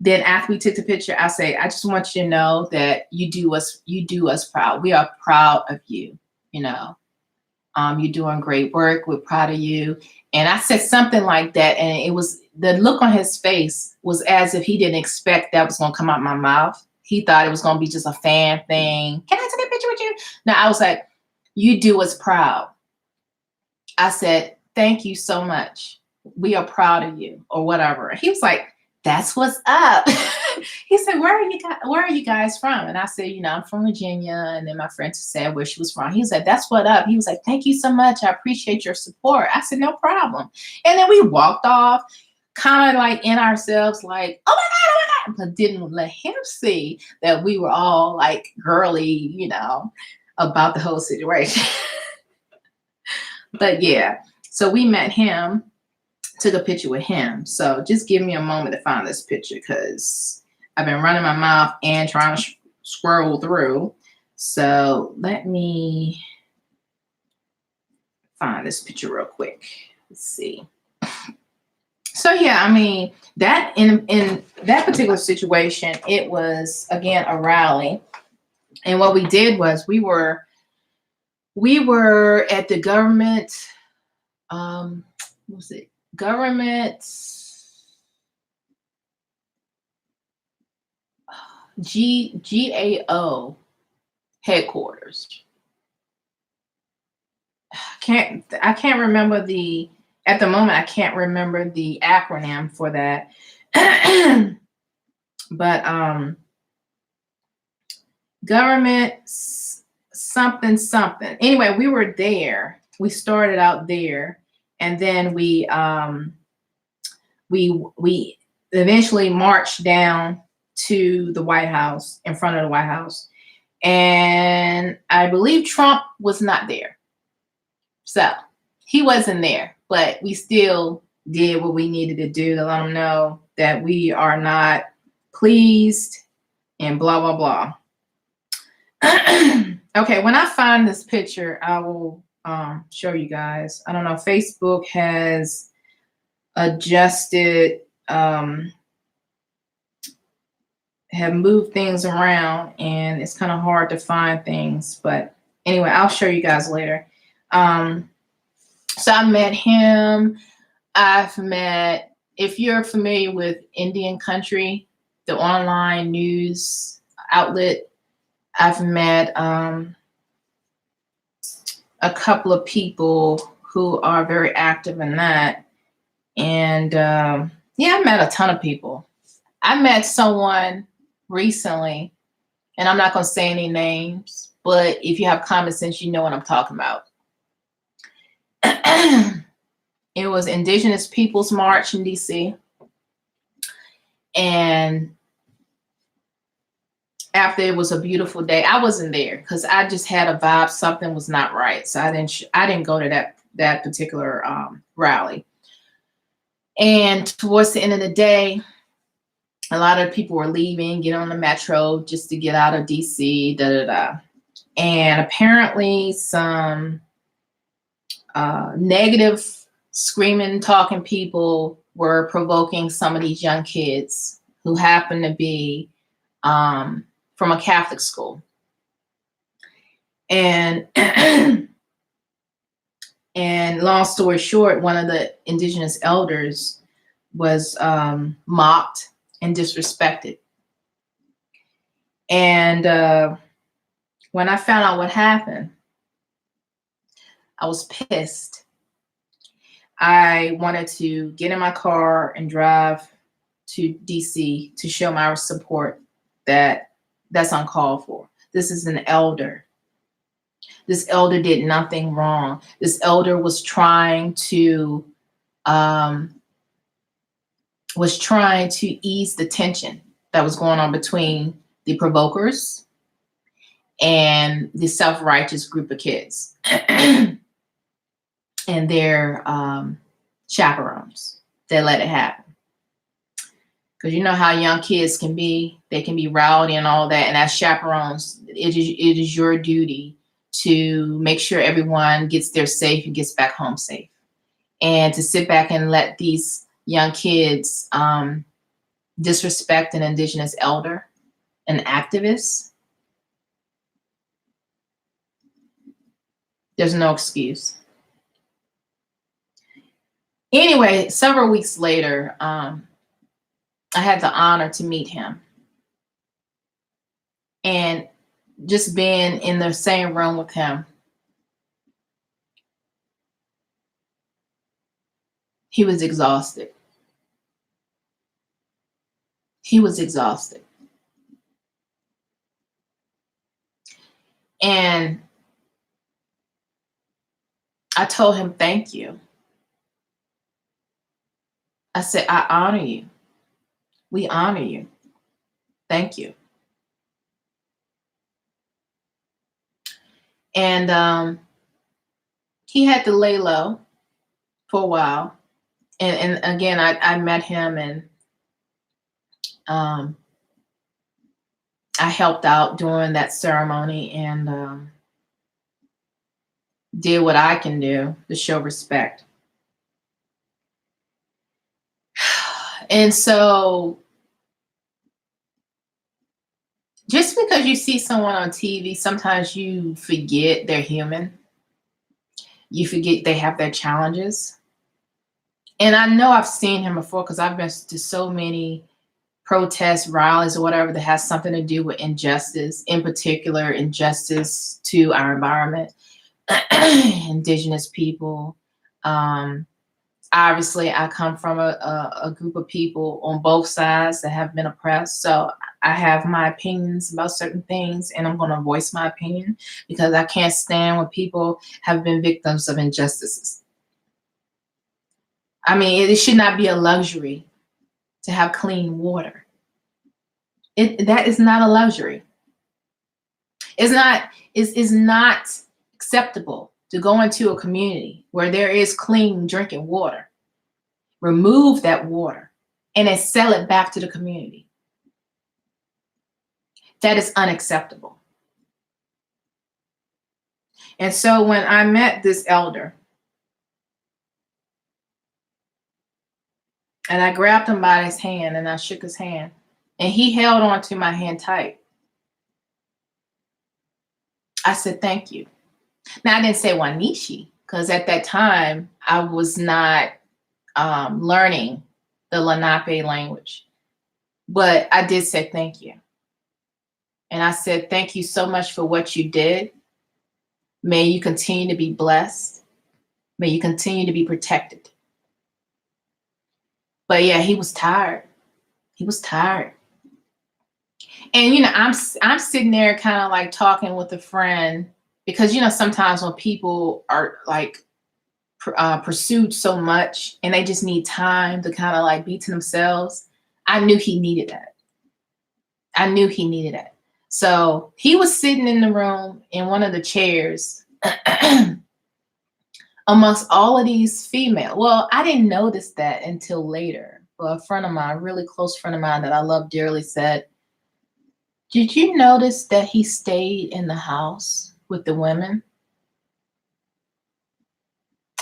after we took the picture, I say, I just want you to know that you do us proud. We are proud of you, you know. You're doing great work. We're proud of you. And I said something like that. And it was the look on his face was as if he didn't expect that was going to come out my mouth. He thought it was going to be just a fan thing. Can I take a picture with you? No, I was like, you do us proud. I said, thank you so much. We are proud of you or whatever. He was like, that's what's up. He said, where are you guys from? And I said, you know, I'm from Virginia. And then my friend said where she was from. He said, that's what up. He was like, thank you so much. I appreciate your support. I said, no problem. And then we walked off, kind of like in ourselves, like, oh my God, but didn't let him see that we were all like girly, you know, about the whole situation. But yeah, so we met him, took a picture with him. So just give me a moment to find this picture because I've been running my mouth and trying to scroll through. So let me find this picture real quick. Let's see. So yeah, I mean, that in that particular situation, it was again a rally. And what we did was we were at the government, what was it? Government GAO headquarters. I can't remember at the moment, I can't remember the acronym for that. But government something. Anyway, we were there. We started out there, and then we eventually marched down to the White House, in front of the White House. And I believe Trump was not there. So he wasn't there, but we still did what we needed to do to let them know that we are not pleased and blah, blah, blah. Okay, when I find this picture, I will show you guys. I don't know, Facebook has adjusted, have moved things around, and it's kind of hard to find things. But anyway, I'll show you guys later. So I met him. I've met, if you're familiar with Indian Country, the online news outlet, I've met a couple of people who are very active in that. And yeah, I met a ton of people. I met someone recently, and I'm not going to say any names, but if you have common sense, you know what I'm talking about. It was Indigenous Peoples March in DC. And after it was a beautiful day, I wasn't there because I just had a vibe something was not right. So I didn't go to that particular rally. And towards the end of the day, a lot of people were leaving, get on the metro just to get out of DC, And apparently some negative screaming, talking people were provoking some of these young kids who happened to be from a Catholic school. And and long story short, one of the indigenous elders was mocked and disrespected. And when I found out what happened, I was pissed. I wanted to get in my car and drive to DC to show my support that that's uncalled for. This is an elder. This elder did nothing wrong. This elder was trying to ease the tension that was going on between the provokers and the self-righteous group of kids and their chaperones. They let it happen. Because you know how young kids can be. They can be rowdy and all that. And as chaperones, it is your duty to make sure everyone gets there safe and gets back home safe. And to sit back and let these young kids disrespect an indigenous elder, an activist, there's no excuse. Anyway, several weeks later, I had the honor to meet him. And just being in the same room with him, he was exhausted. He was exhausted. And I told him, thank you. I said, I honor you. We honor you. Thank you. And he had to lay low for a while. And again, I met him, and I helped out during that ceremony and did what I can do to show respect. And so just because you see someone on TV, sometimes you forget they're human. You forget they have their challenges. And I know I've seen him before because I've been to so many protests, rallies, or whatever that has something to do with injustice, in particular, injustice to our environment, indigenous people. Obviously, I come from a group of people on both sides that have been oppressed. So I have my opinions about certain things, and I'm going to voice my opinion because I can't stand when people have been victims of injustices. I mean, it should not be a luxury to have clean water. That is not a luxury. It's not acceptable to go into a community where there is clean drinking water, remove that water, and then sell it back to the community. That is unacceptable. And so when I met this elder, and I grabbed him by his hand and I shook his hand, and he held on to my hand tight, I said, thank you. Now, I didn't say Wanishi, because at that time I was not learning the Lenape language, but I did say thank you. And I said, thank you so much for what you did. May you continue to be blessed. May you continue to be protected. But yeah, he was tired. He was tired. And, you know, I'm sitting there kind of like talking with a friend, because, you know, sometimes when people are like pursued so much and they just need time to kind of like be to themselves, I knew he needed that. I knew he needed that. So he was sitting in the room in one of the chairs amongst all of these female. Well, I didn't notice that until later. But a friend of mine, a really close friend of mine that I love dearly, said, did you notice that he stayed in the house with the women?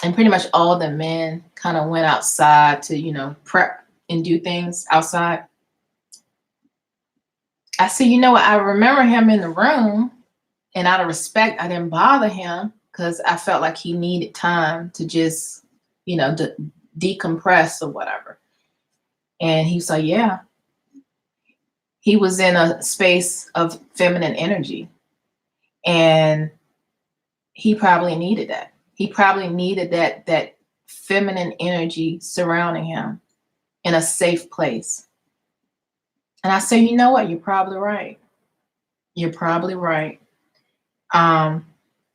And pretty much all the men kind of went outside to, you know, prep and do things outside. I said, you know what? I remember him in the room, and out of respect, I didn't bother him because I felt like he needed time to just, you know, decompress or whatever. And he was like, yeah. He was in a space of feminine energy, and he probably needed that. He probably needed that feminine energy surrounding him in a safe place. And I said, you know what? You're probably right. You're probably right. And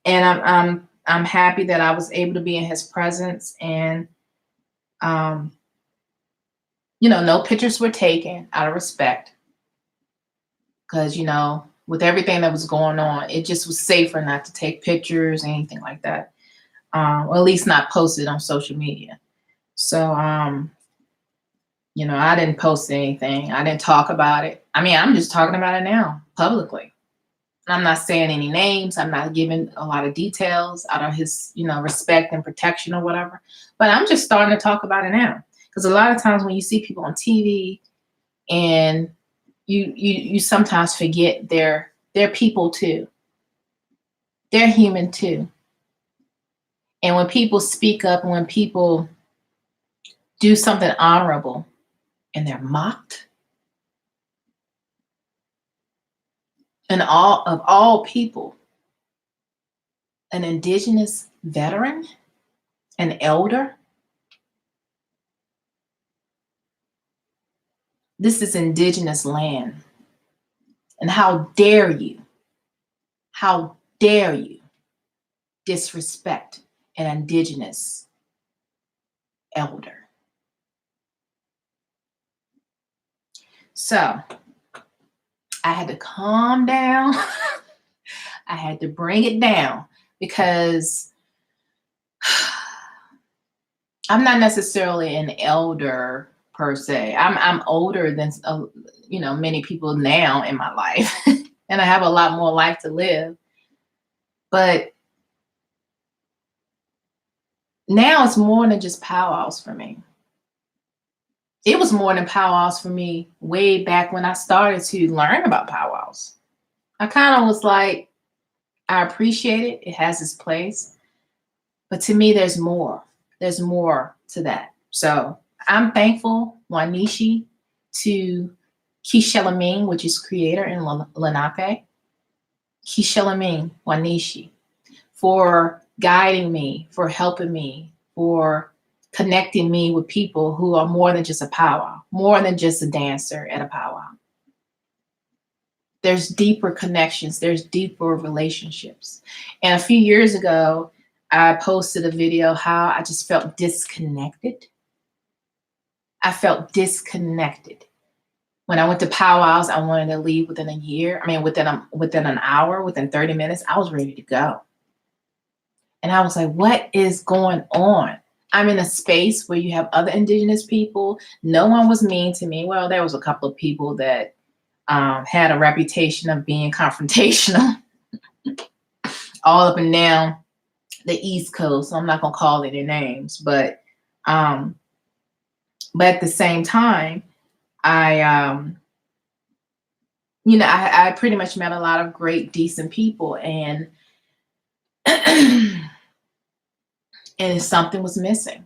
I'm happy that I was able to be in his presence, and you know, no pictures were taken out of respect, because, you know, with everything that was going on, it just was safer not to take pictures, anything like that, or at least not post it on social media. So you know, I didn't post anything. I didn't talk about it. I mean, I'm just talking about it now publicly. I'm not saying any names. I'm not giving a lot of details out of his, you know, respect and protection or whatever. But I'm just starting to talk about it now, because a lot of times when you see people on TV, and you sometimes forget they're people too. They're human too. And when people speak up, and when people do something honorable, and they're mocked, and all people, an indigenous veteran, an elder, this is indigenous land. And how dare you disrespect an indigenous elder? So I had to calm down. I had to bring it down, because I'm not necessarily an elder per se. I'm older than you know, many people now in my life, and I have a lot more life to live. But now it's more than just powwows for me. It was more than powwows for me way back when I started to learn about powwows. I kind of was like, I appreciate it. It has its place. But to me, there's more. There's more to that. So I'm thankful, Wanishi, to Kishelaming, which is creator in Lenape. Kishelaming, Wanishi, for guiding me, for helping me, for connecting me with people who are more than just a powwow, more than just a dancer at a powwow. There's deeper connections, there's deeper relationships. And a few years ago, I posted a video how I just felt disconnected. I felt disconnected. When I went to powwows, I wanted to leave within a year. I mean, within an hour, within 30 minutes, I was ready to go. And I was like, what is going on? I'm in a space where you have other indigenous people. No one was mean to me. Well, there was a couple of people that had a reputation of being confrontational all up and down the East Coast. So I'm not gonna call any names, um, but at the same time, I I pretty much met a lot of great, decent people, and and something was missing.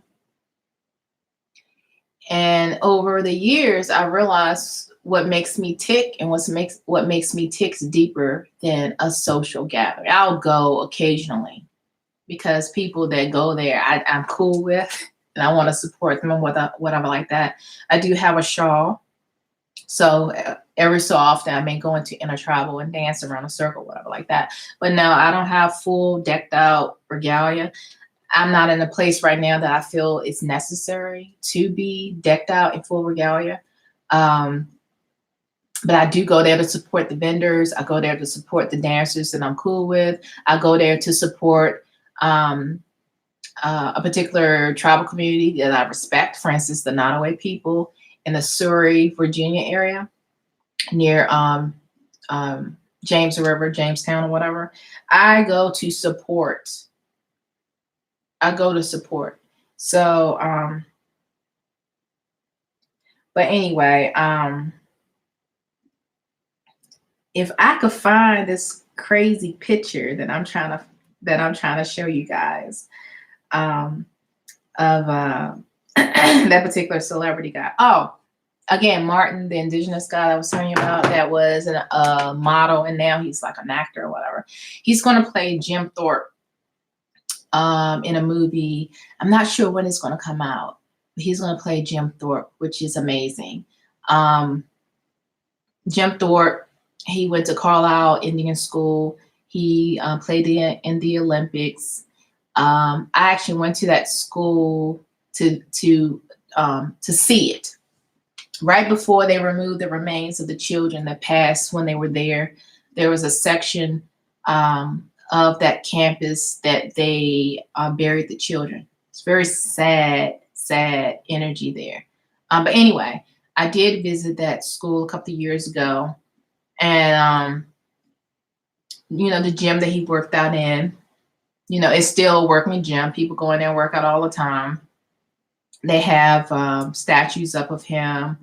And over the years, I realized what makes me tick, and what makes me tick deeper than a social gathering. I'll go occasionally because people that go there, I'm cool with, and I want to support them and whatever like that. I do have a shawl, so every so often I may go into intertribal and dance around a circle, whatever like that. But no, I don't have full decked out regalia. I'm not in a place right now that I feel it's necessary to be decked out in full regalia. Um, but I do go there to support the vendors. I go there to support the dancers that I'm cool with. I go there to support um, a particular tribal community that I respect. For instance, the Nottoway people in the Surrey, Virginia area near James River, Jamestown, or whatever. I go to support. I go to support. So, but anyway, if I could find this crazy picture that I'm trying to show you guys, um, of that particular celebrity guy. Oh, again, Martin, the indigenous guy I was telling you about, that was a model, and now he's like an actor or whatever. He's going to play Jim Thorpe in a movie. I'm not sure when it's going to come out, but he's going to play Jim Thorpe, which is amazing. Jim Thorpe, he went to Carlisle Indian School. He played in the Olympics. I actually went to that school to see it. Right before they removed the remains of the children that passed when they were there, there was a section of that campus that they buried the children. It's very sad, sad energy there. But anyway, I did visit that school a couple of years ago, and the gym that he worked out in, it's still a working gym. People go in there and work out all the time. They have statues up of him.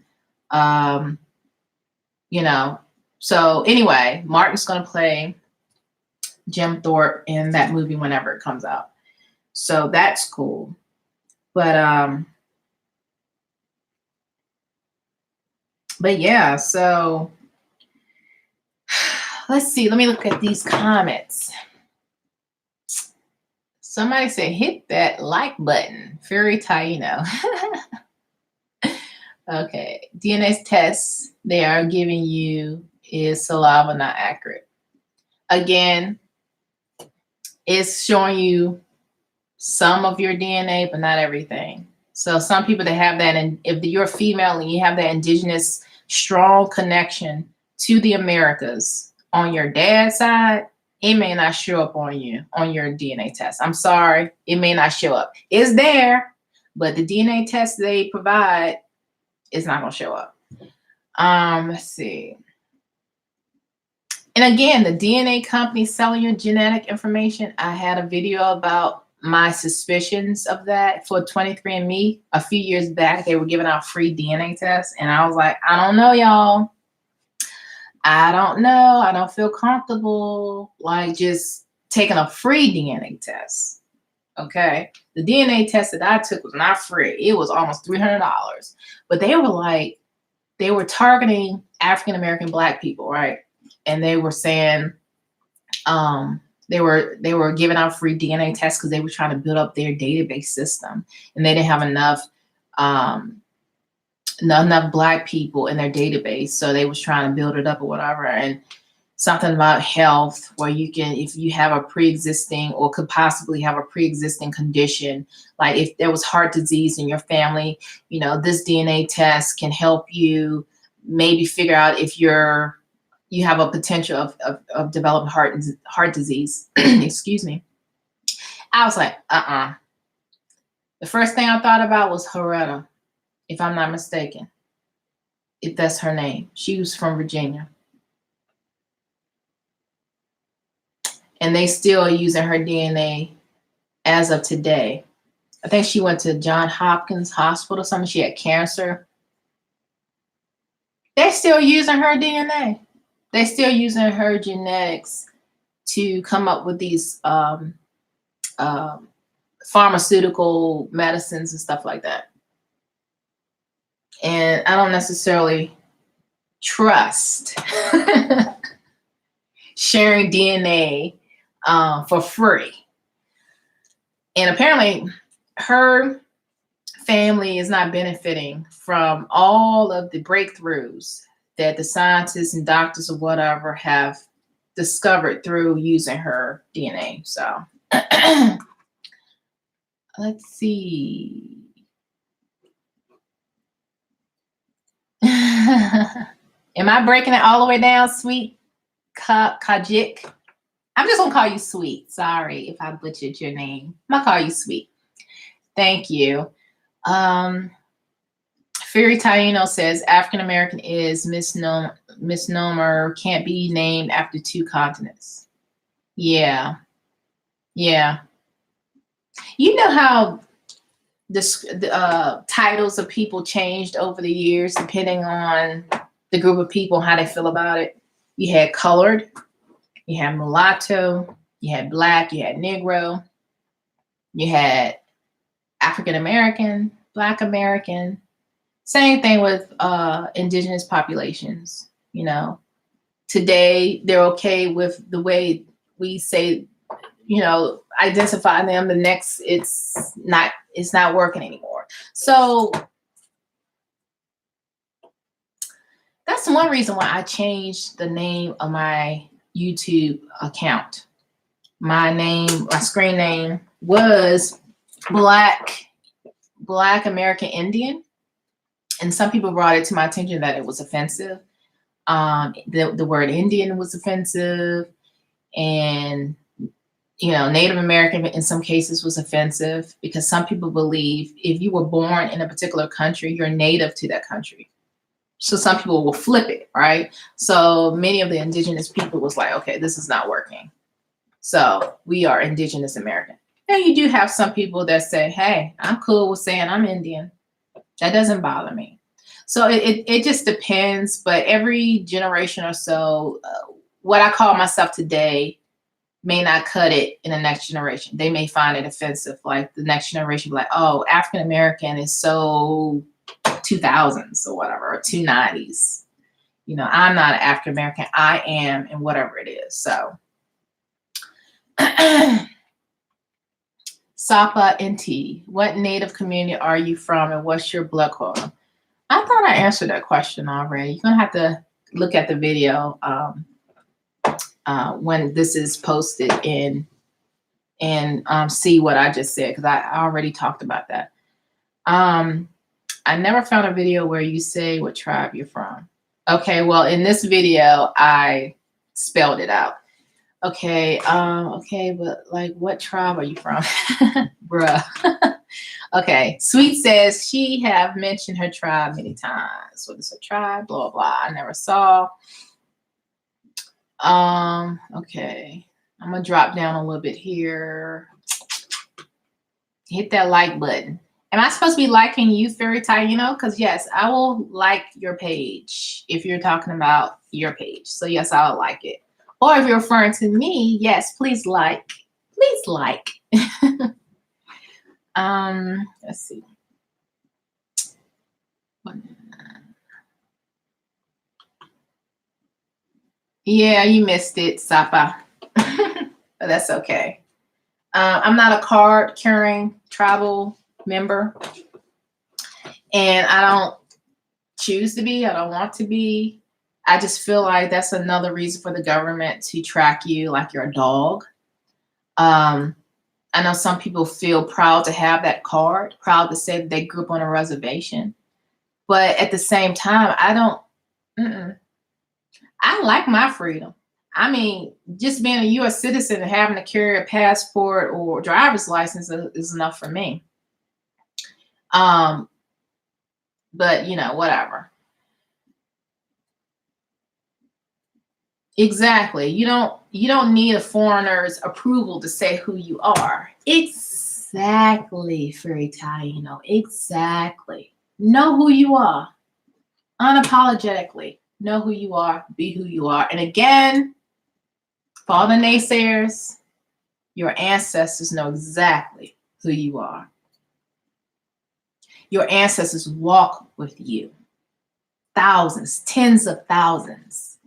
So anyway, Martin's going to play Jim Thorpe in that movie whenever it comes out. So that's cool. But yeah, so let's see. Let me look at these comments. Somebody said, hit that like button. Fairy Taino. Okay. DNA tests they are giving you is saliva not accurate. Again, it's showing you some of your DNA, but not everything. So some people that have that, and if you're female and you have that indigenous strong connection to the Americas on your dad's side, it may not show up on your DNA test. I'm sorry, it may not show up. It's there, but the DNA test they provide is not going to show up. Let's see. And again, the DNA company selling your genetic information. I had a video about my suspicions of that for 23andMe a few years back. They were giving out free DNA tests, and I was like, I don't know, y'all. I don't know. I don't feel comfortable like just taking a free DNA test. Okay. The DNA test that I took was not free. It was almost $300. But they were targeting African American Black people, right? And they were saying they were giving out free DNA tests because they were trying to build up their database system, and they didn't have enough Black people in their database, so they was trying to build it up or whatever. And something about health, where you can, if you have a pre-existing or could possibly have a pre-existing condition, like if there was heart disease in your family, this DNA test can help you maybe figure out if you have a potential of developing heart disease. Excuse me. I was like, The first thing I thought about was Horetta, if I'm not mistaken. If that's her name. She was from Virginia. And they still are using her DNA as of today. I think she went to Johns Hopkins Hospital or something. She had cancer. They're still using her DNA. They're still using her genetics to come up with these pharmaceutical medicines and stuff like that. And I don't necessarily trust sharing DNA for free. And apparently her family is not benefiting from all of the breakthroughs that the scientists and doctors or whatever have discovered through using her DNA. So let's see. Am I breaking it all the way down, Sweet Kajik? I'm just gonna call you Sweet. Sorry if I butchered your name. I'm gonna call you Sweet. Thank you. Fury Taino says African American is misnomer, can't be named after two continents. Yeah. Yeah. You know how the titles of people changed over the years depending on the group of people, how they feel about it. You had colored, you had mulatto, you had black, you had Negro, you had African American, Black American. Same thing with indigenous populations. You know, today they're okay with the way we say, you know, identify them. The next, it's not working anymore. So that's one reason why I changed the name of my YouTube account. My screen name was Black American Indian. And some people brought it to my attention that it was offensive. The word Indian was offensive. And, you know, Native American in some cases was offensive because some people believe if you were born in a particular country, you're native to that country. So some people will flip it, right? So many of the indigenous people was like, okay, this is not working. So we are Indigenous American. Now you do have some people that say, hey, I'm cool with saying I'm Indian. That doesn't bother me. So it just depends. But every generation or so, what I call myself today may not cut it in the next generation. They may find it offensive. Like the next generation, be like, oh, African American is so 2000s or whatever, or 290s. You know, I'm not an African American. I am, and whatever it is. So, Sapa NT, what Native community are you from, and what's your blood quota? I thought I answered that question already. You're gonna have to look at the video when this is posted and see what I just said, because I already talked about that. I never found a video where you say what tribe you're from. Okay, well, in this video, I spelled it out. Okay, okay, but like, what tribe are you from? Bruh. Okay, Sweet says she have mentioned her tribe many times. What is her tribe? Blah, blah, I never saw. Okay, I'm gonna drop down a little bit here. Hit that like button. Am I supposed to be liking you, Fairy Tide? You know, because yes, I will like your page if you're talking about your page. So yes, I'll like it. Or if you're referring to me, yes, please like. Please like. Let's see. Yeah, you missed it, Sapa. But that's okay. I'm not a card carrying tribal member, and I don't choose to be. I don't want to be. I just feel like that's another reason for the government to track you like you're a dog. I know some people feel proud to have that card, proud to say that they grew up on a reservation. But at the same time, I don't, I like my freedom. I mean, just being a U.S. citizen and having to carry a passport or driver's license is enough for me. Um, but whatever. Exactly. You don't need a foreigner's approval to say who you are. Exactly, Fairy Taino. Exactly. Know who you are. Unapologetically. Know who you are. Be who you are. And again, for all the naysayers, your ancestors know exactly who you are. Your ancestors walk with you. Thousands, tens of thousands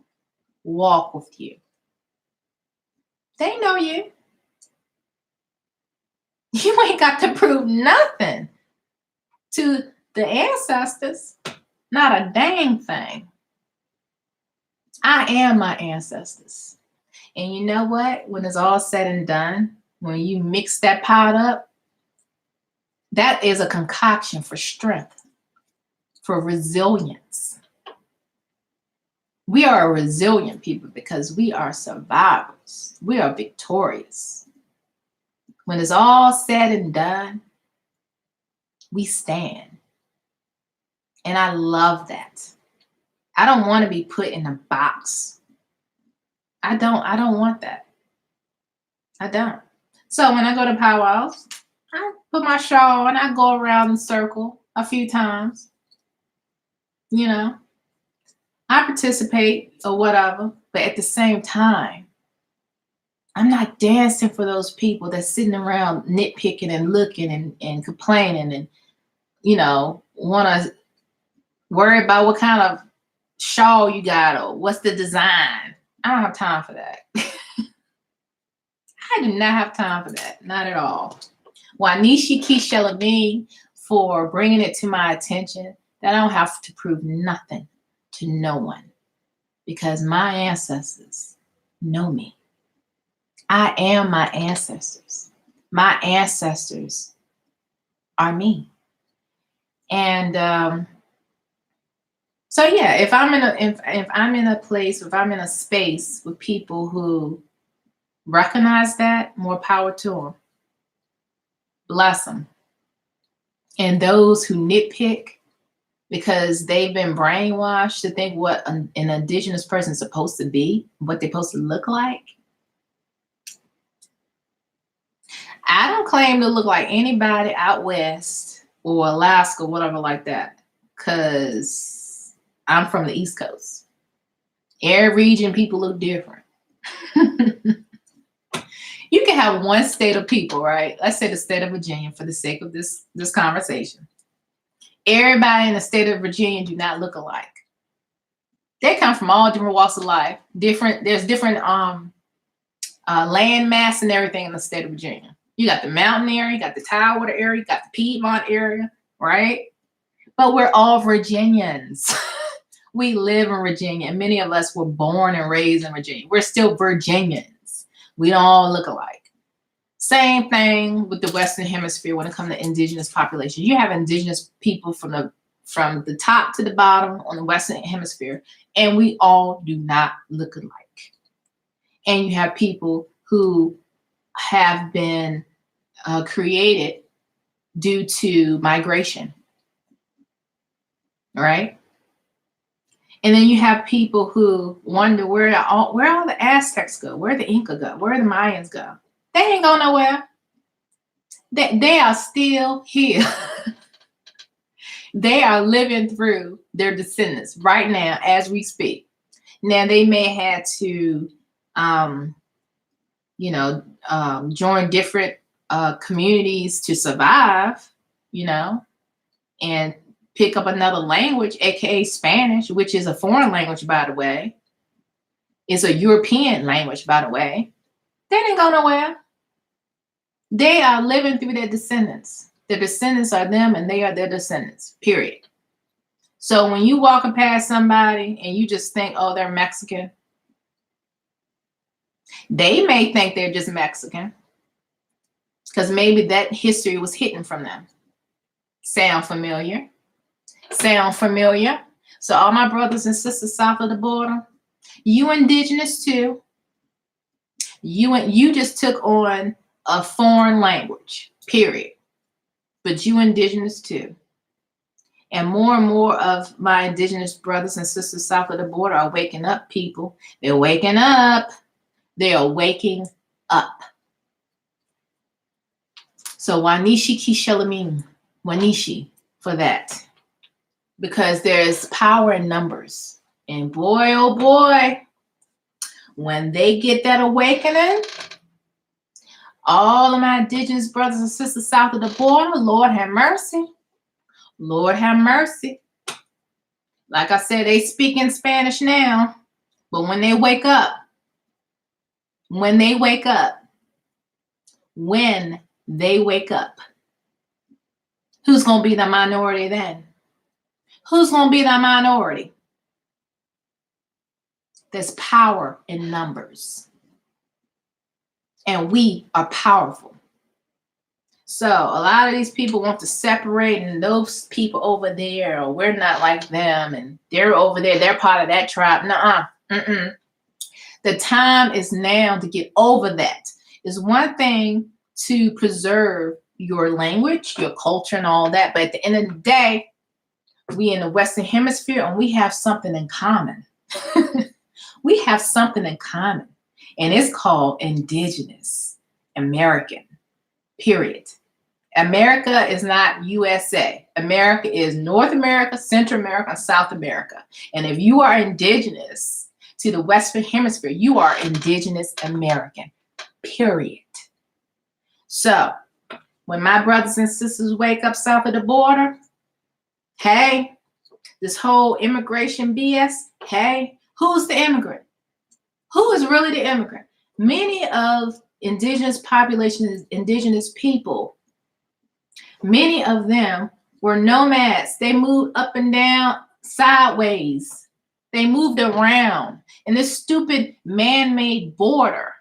walk with you. They know you. You ain't got to prove nothing to the ancestors. Not a dang thing. I am my ancestors. And you know what? When it's all said and done, when you mix that pot up, that is a concoction for strength, for resilience. We are a resilient people because we are survivors. We are victorious. When it's all said and done, we stand. And I love that. I don't want to be put in a box. I don't want that. I don't. So when I go to powwows, I put my shawl on, I go around in circle a few times. I participate or whatever, but at the same time, I'm not dancing for those people that's sitting around nitpicking and looking and complaining and, want to worry about what kind of shawl you got or what's the design. I don't have time for that. I do not have time for that. Not at all. Wanishi Keisha Levine for bringing it to my attention that I don't have to prove nothing to no one because my ancestors know me. I am my ancestors. My ancestors are me. And so yeah, if I'm in a place, if I'm in a space with people who recognize that, more power to them. Bless them. And those who nitpick because they've been brainwashed to think what an indigenous person is supposed to be, what they're supposed to look like. I don't claim to look like anybody out west or Alaska, whatever like that, because I'm from the East Coast. Every region, people look different. You can have one state of people, right? Let's say the state of Virginia for the sake of this conversation. Everybody in the state of Virginia do not look alike. They come from all different walks of life. There's different land mass and everything in the state of Virginia. You got the mountain area, you got the Tidewater area, you got the Piedmont area, right? But we're all Virginians. We live in Virginia, and many of us were born and raised in Virginia. We're still Virginians. We don't all look alike. Same thing with the Western Hemisphere when it comes to indigenous population. You have indigenous people from the top to the bottom on the Western Hemisphere, and we all do not look alike. And you have people who have been created due to migration, right? And then you have people who wonder where all the Aztecs go, where the Inca go, where the Mayans go. They ain't go nowhere. They are still here. They are living through their descendants right now as we speak. Now they may have to, join different communities to survive, and pick up another language, aka Spanish, which is a foreign language, by the way. It's a European language, by the way. They didn't go nowhere. They are living through their descendants. Their descendants are them and they are their descendants, period. So when you walking past somebody and you just think, oh, they're Mexican, they may think they're just Mexican because maybe that history was hidden from them. Sound familiar? Sound familiar? So all my brothers and sisters south of the border, you indigenous too. You just took on a foreign language, period. but you indigenous too. And more of my indigenous brothers and sisters south of the border are waking up, people. They're waking up. They are waking up. So Wanishi Kishalamim, Wanishi for that. Because there's power in numbers. And boy, oh boy, when they get that awakening, all of my indigenous brothers and sisters south of the border, Lord have mercy. Lord have mercy. Like I said, they speak in Spanish now, but when they wake up, when they wake up, who's going to be the minority then? Who's going to be the minority? There's power in numbers. And we are powerful. So a lot of these people want to separate, and those people over there, or we're not like them, and they're over there, they're part of that tribe. Nuh-uh. The time is now to get over that. It's one thing to preserve your language, your culture, and all that, but at the end of the day, we in the Western Hemisphere, and we have something in common. We have something in common, and it's called Indigenous American, period. America is not USA. America is North America, Central America, and South America. And if you are indigenous to the Western Hemisphere, you are Indigenous American, period. So when my brothers and sisters wake up south of the border, hey, this whole immigration BS, hey, who's the immigrant? Who is really the immigrant? Many of indigenous populations, indigenous people, many of them were nomads. They moved up and down, sideways. They moved around. And this stupid man-made border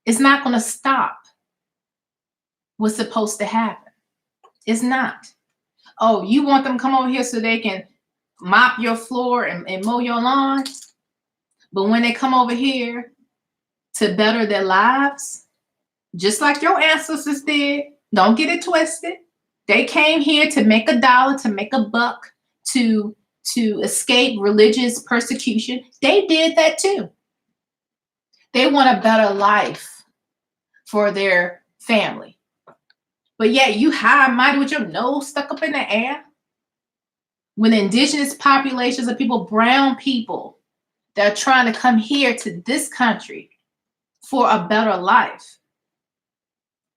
is not going to stop what's supposed to happen. It's not. Oh, you want them to come over here so they can mop your floor and mow your lawn? But when they come over here to better their lives, just like your ancestors did, don't get it twisted. They came here to make a dollar, to make a buck, to escape religious persecution. They did that too. They want a better life for their family. But yet you high and mighty with your nose stuck up in the air. When indigenous populations of people, brown people, that are trying to come here to this country for a better life.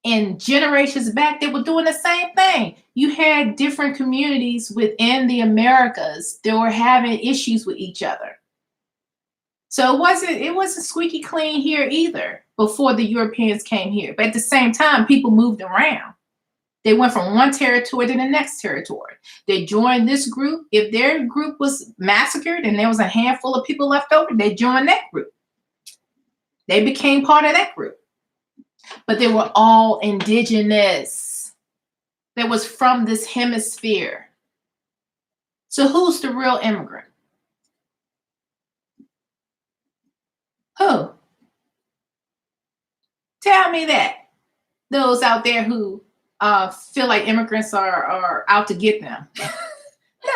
And generations back, they were doing the same thing. You had different communities within the Americas that were having issues with each other. So it wasn't squeaky clean here either before the Europeans came here. But at the same time, people moved around. They went from one territory to the next territory. They joined this group. If their group was massacred and there was a handful of people left over, they joined that group. They became part of that group. But they were all indigenous. That was from this hemisphere. So who's the real immigrant? Who? Tell me that. Those out there who feel like immigrants are out to get them.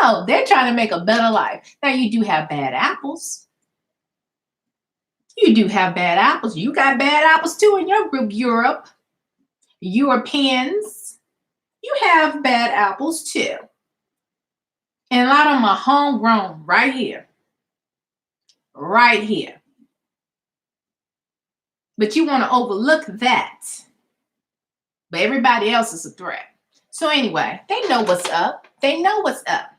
No, they're trying to make a better life. Now, you do have bad apples. You do have bad apples. You got bad apples too in your group, Europe. Europeans. You have bad apples too. And a lot of them are homegrown right here. Right here. But you want to overlook that. But everybody else is a threat. So anyway, they know what's up. They know what's up.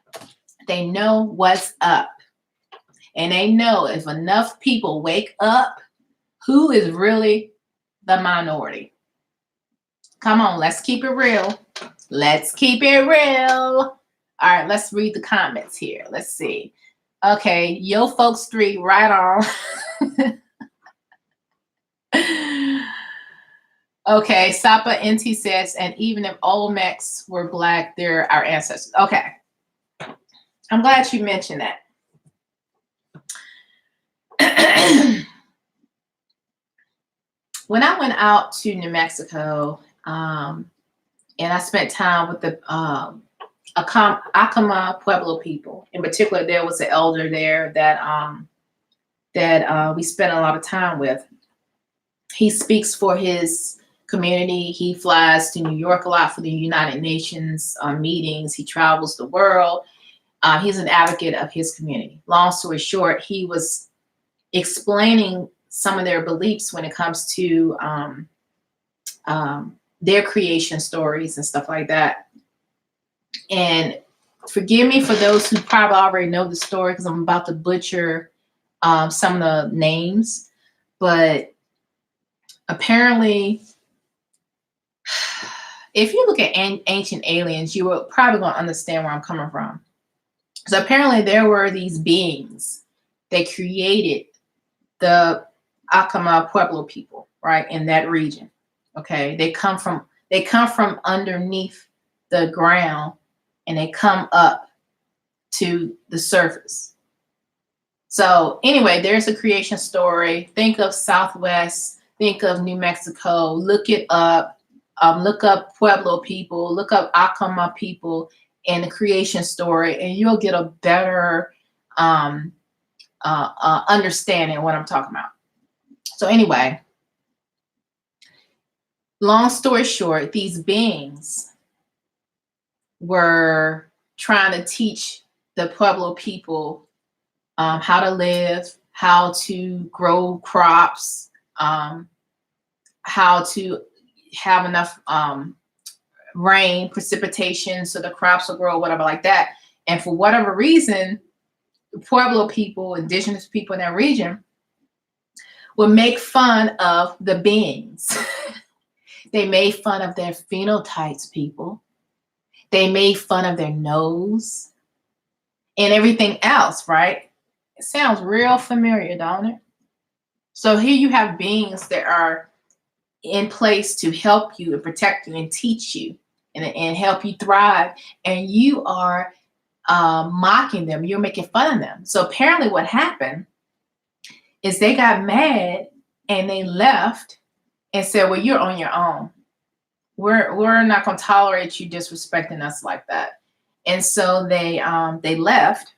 They know what's up. And they know if enough people wake up, who is really the minority? Come on, let's keep it real. Let's keep it real. All right, let's read the comments here. Let's see. Okay, yo folks 3, right on. Okay, Sapa NT says, and even if Olmecs were black, they're our ancestors. Okay. I'm glad you mentioned that. When I went out to New Mexico, and I spent time with the Acoma Pueblo people. In particular, there was an elder there that we spent a lot of time with. He speaks for his community. He flies to New York a lot for the United Nations meetings. He travels the world. He's an advocate of his community. Long story short, he was explaining some of their beliefs when it comes to their creation stories and stuff like that. And forgive me for those who probably already know the story, because I'm about to butcher some of the names, but apparently, if you look at ancient aliens, you will probably going to understand where I'm coming from. So apparently there were these beings that created the Acoma Pueblo people, right, in that region. Okay, they come from underneath the ground, and they come up to the surface. So anyway, there's a creation story. Think of Southwest, think of New Mexico, look it up. Look up Pueblo people, look up Acoma people and the creation story, and you'll get a better understanding of what I'm talking about. So anyway, long story short, these beings were trying to teach the Pueblo people how to live, how to grow crops, how to have enough rain, precipitation, so the crops will grow, whatever like that. And for whatever reason, the Pueblo people, indigenous people in that region, would make fun of the beings. They made fun of their phenotypes, people. They made fun of their nose and everything else, right? It sounds real familiar, don't it? So here you have beings that are in place to help you and protect you and teach you and help you thrive. And you are mocking them. You're making fun of them. So apparently what happened is they got mad and they left and said, well, you're on your own. We're not going to tolerate you disrespecting us like that. And so they left,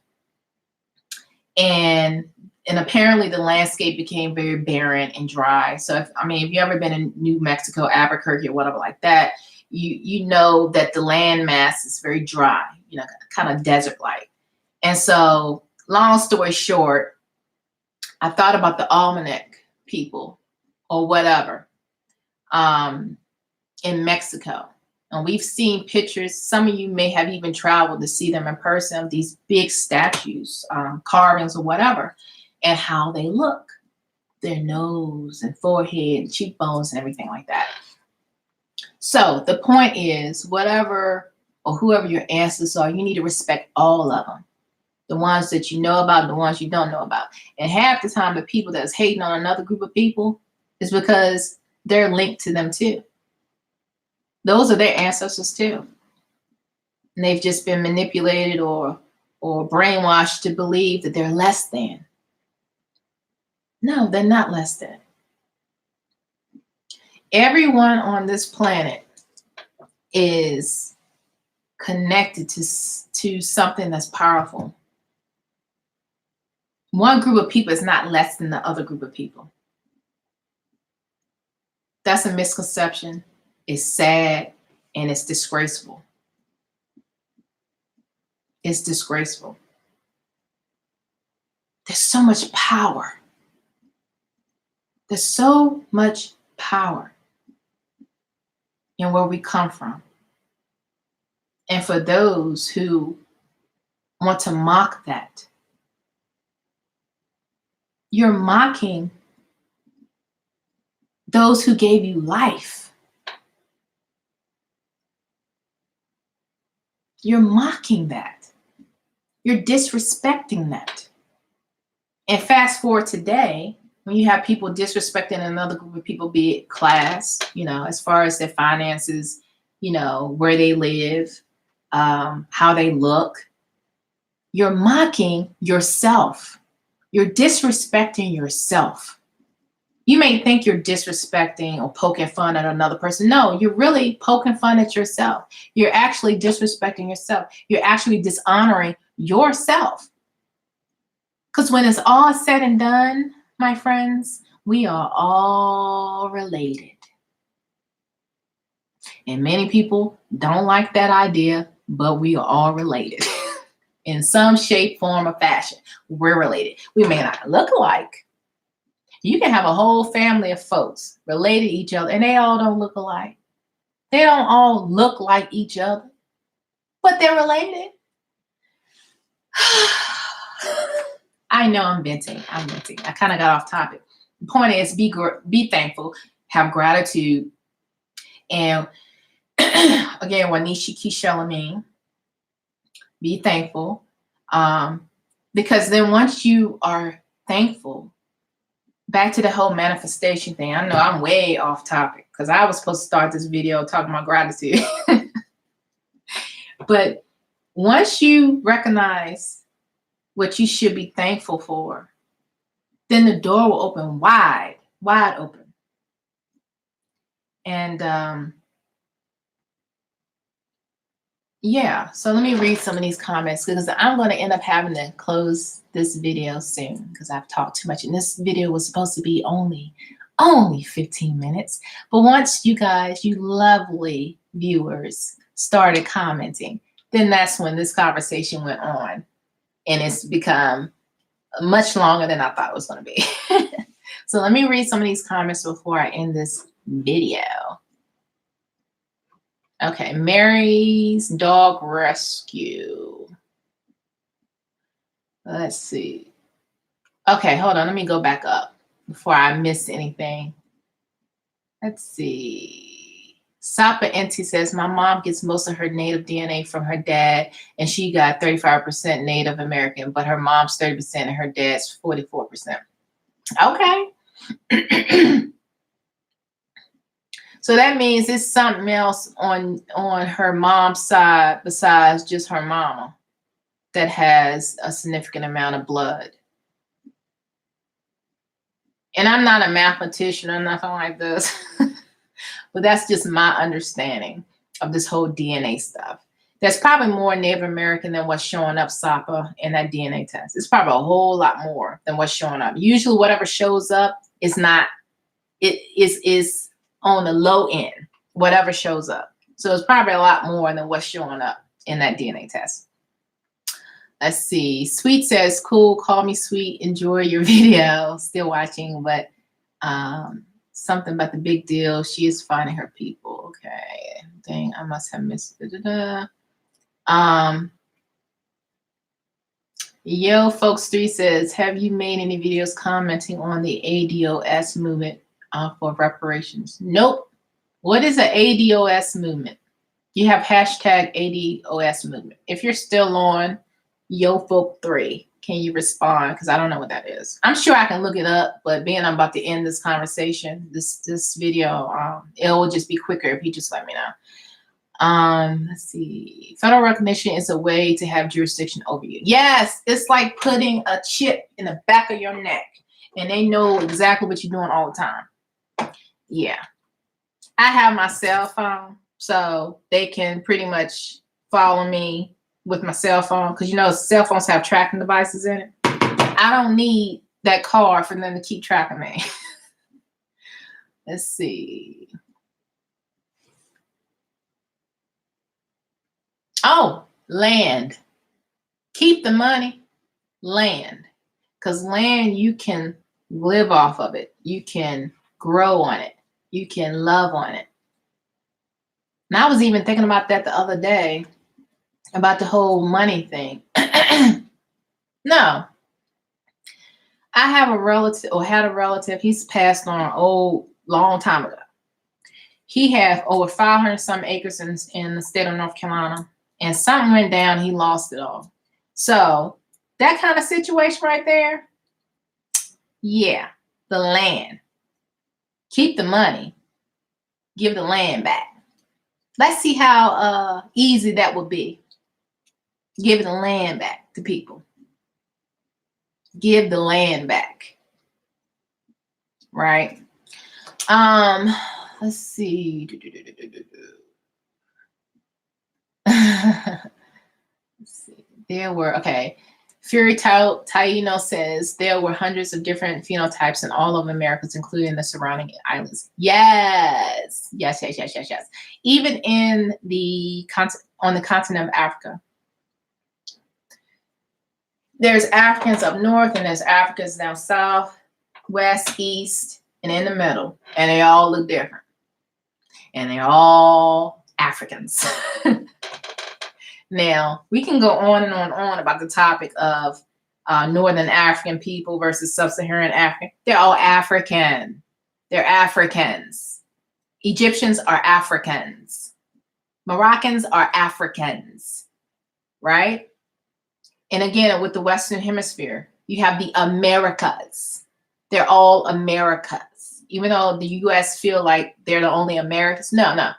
and apparently the landscape became very barren and dry. So if you ever been in New Mexico, Albuquerque, or whatever like that, you know that the land mass is very dry, kind of desert-like. And so, long story short, I thought about the Almanac people or whatever in Mexico. And we've seen pictures. Some of you may have even traveled to see them in person, of these big statues, carvings or whatever, and how they look, their nose and forehead and cheekbones and everything like that. So the point is, whatever or whoever your ancestors are, you need to respect all of them. The ones that you know about, the ones you don't know about. And half the time, the people that's hating on another group of people is because they're linked to them too. Those are their ancestors too. And they've just been manipulated or brainwashed to believe that they're less than. No, they're not less than. Everyone on this planet is connected to something that's powerful. One group of people is not less than the other group of people. That's a misconception. It's sad and it's disgraceful. It's disgraceful. There's so much power. There's so much power in where we come from. And for those who want to mock that, you're mocking those who gave you life. You're mocking that. You're disrespecting that. And fast forward today, when you have people disrespecting another group of people, be it class, as far as their finances, where they live, how they look, you're mocking yourself. You're disrespecting yourself. You may think you're disrespecting or poking fun at another person. No, you're really poking fun at yourself. You're actually disrespecting yourself. You're actually dishonoring yourself. Because when it's all said and done, my friends, we are all related. And many people don't like that idea, but we are all related. In some shape, form, or fashion, we're related. We may not look alike. You can have a whole family of folks related to each other, and they all don't look alike. They don't all look like each other, but they're related. I know I'm venting. I kind of got off topic. The point is, be thankful, have gratitude, and again, Wanishi Kishalamine, be thankful, because then once you are thankful, back to the whole manifestation thing. I know I'm way off topic because I was supposed to start this video talking about gratitude. But once you recognize what you should be thankful for, then the door will open wide open. And yeah, so let me read some of these comments because I'm going to end up having to close this video soon because I've talked too much. And this video was supposed to be only 15 minutes. But once you guys, you lovely viewers, started commenting, then that's when this conversation went on. And it's become much longer than I thought it was going to be. So let me read some of these comments before I end this video. Okay, Mary's Dog Rescue. Let's see. Okay, hold on. Let me go back up before I miss anything. Let's see. Sapa Enti says, my mom gets most of her Native DNA from her dad, and she got 35% Native American, but her mom's 30% and her dad's 44%. Okay. So that means it's something else on her mom's side besides just her mama that has a significant amount of blood. And I'm not a mathematician or nothing like this, but that's just my understanding of this whole DNA stuff. There's probably more Native American than what's showing up, Sapa, in that DNA test. It's probably a whole lot more than what's showing up. Usually whatever shows up is not, it is on the low end, whatever shows up. So it's probably a lot more than what's showing up in that DNA test. Let's see. Sweet says, cool, call me Sweet, enjoy your video. Still watching, but something about the big deal. She is finding her people. Okay. Dang, I must have missed it. Yo, Folks 3 says, have you made any videos commenting on the ADOS movement for reparations? Nope. What is an ADOS movement? You have hashtag ADOS movement. If you're still on Yo Folk 3, can you respond? Because I don't know what that is. I'm sure I can look it up, but being I'm about to end this conversation, this video, it will just be quicker if you just let me know. Let's see. Federal recognition is a way to have jurisdiction over you. Yes, it's like putting a chip in the back of your neck, and they know exactly what you're doing all the time. Yeah. I have my cell phone, so they can pretty much follow me with my cell phone, because you know cell phones have tracking devices in it. I don't need that card for them to keep tracking me. Let's see. Oh, land. Keep the money. Land. Because land, you can live off of it. You can grow on it. You can love on it. And I was even thinking about that the other day, about the whole money thing. No. I have a relative, or had a relative, he's passed on long time ago. He had over 500 some acres in the state of North Carolina, and something went down, he lost it all. So that kind of situation right there, yeah, the land. Keep the money, give the land back. Let's see how easy that would be. Give the land back to people. Give the land back. right? Let's see. Let's see. There were, okay. Fury Taino says there were hundreds of different phenotypes in all of Americas, including the surrounding islands. Yes. Even in on the continent of Africa. There's Africans up north and there's Africans down south, west, east, and in the middle. And they all look different. And they're all Africans. Now, we can go on and on about the topic of Northern African people versus Sub-Saharan African. They're all African. They're Africans. Egyptians are Africans. Moroccans are Africans, right? And again, with the Western Hemisphere, you have the Americas. They're all Americas. Even though the U.S. feel like they're the only Americans. No.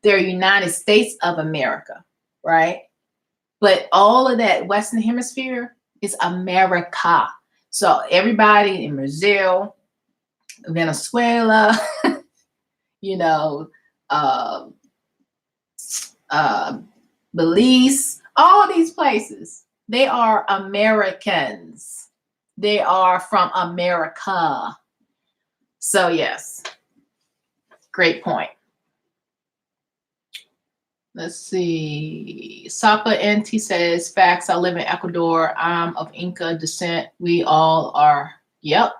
They're United States of America, right? But all of that Western Hemisphere is America. So everybody in Brazil, Venezuela, Belize, all these places, they are Americans. They are from America. So yes, great point. Let's see. Sapa NT says, facts, I live in Ecuador. I'm of Inca descent. We all are. Yep.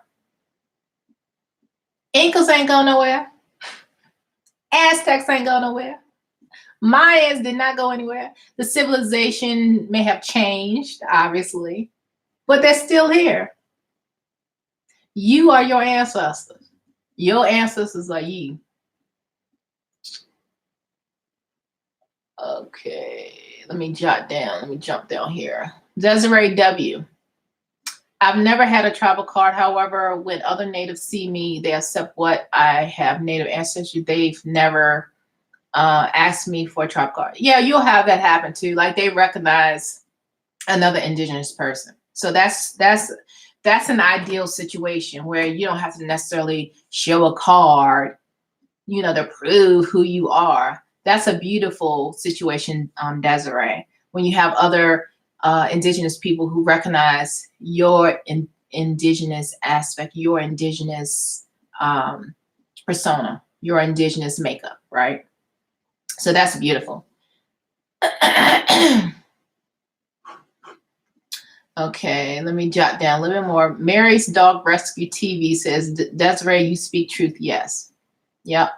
Incas ain't go nowhere. Aztecs ain't go nowhere. Mayans did not go anywhere. The civilization may have changed, obviously, but they're still here. You are your ancestors. Your ancestors are you. Okay, let me jump down here. Desiree W. I've never had a travel card. However, when other natives see me, they accept what I have native ancestry. They've never asked me for a travel card. Yeah, you'll have that happen too. Like they recognize another indigenous person. So that's an ideal situation where you don't have to necessarily show a card, to prove who you are. That's a beautiful situation, Desiree, when you have other indigenous people who recognize your indigenous aspect, your indigenous persona, your indigenous makeup, right? So that's beautiful. Okay, let me jot down a little bit more. Mary's Dog Rescue TV says, Desiree, you speak truth. Yes. Yep.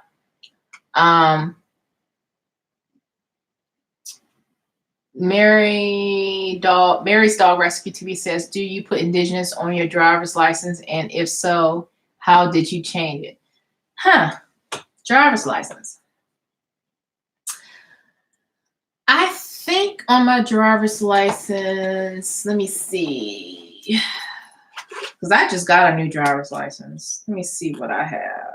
Mary's Dog Rescue TV says, do you put indigenous on your driver's license? And if so, how did you change it? Driver's license. I think on my driver's license, let me see. Because I just got a new driver's license. Let me see what I have.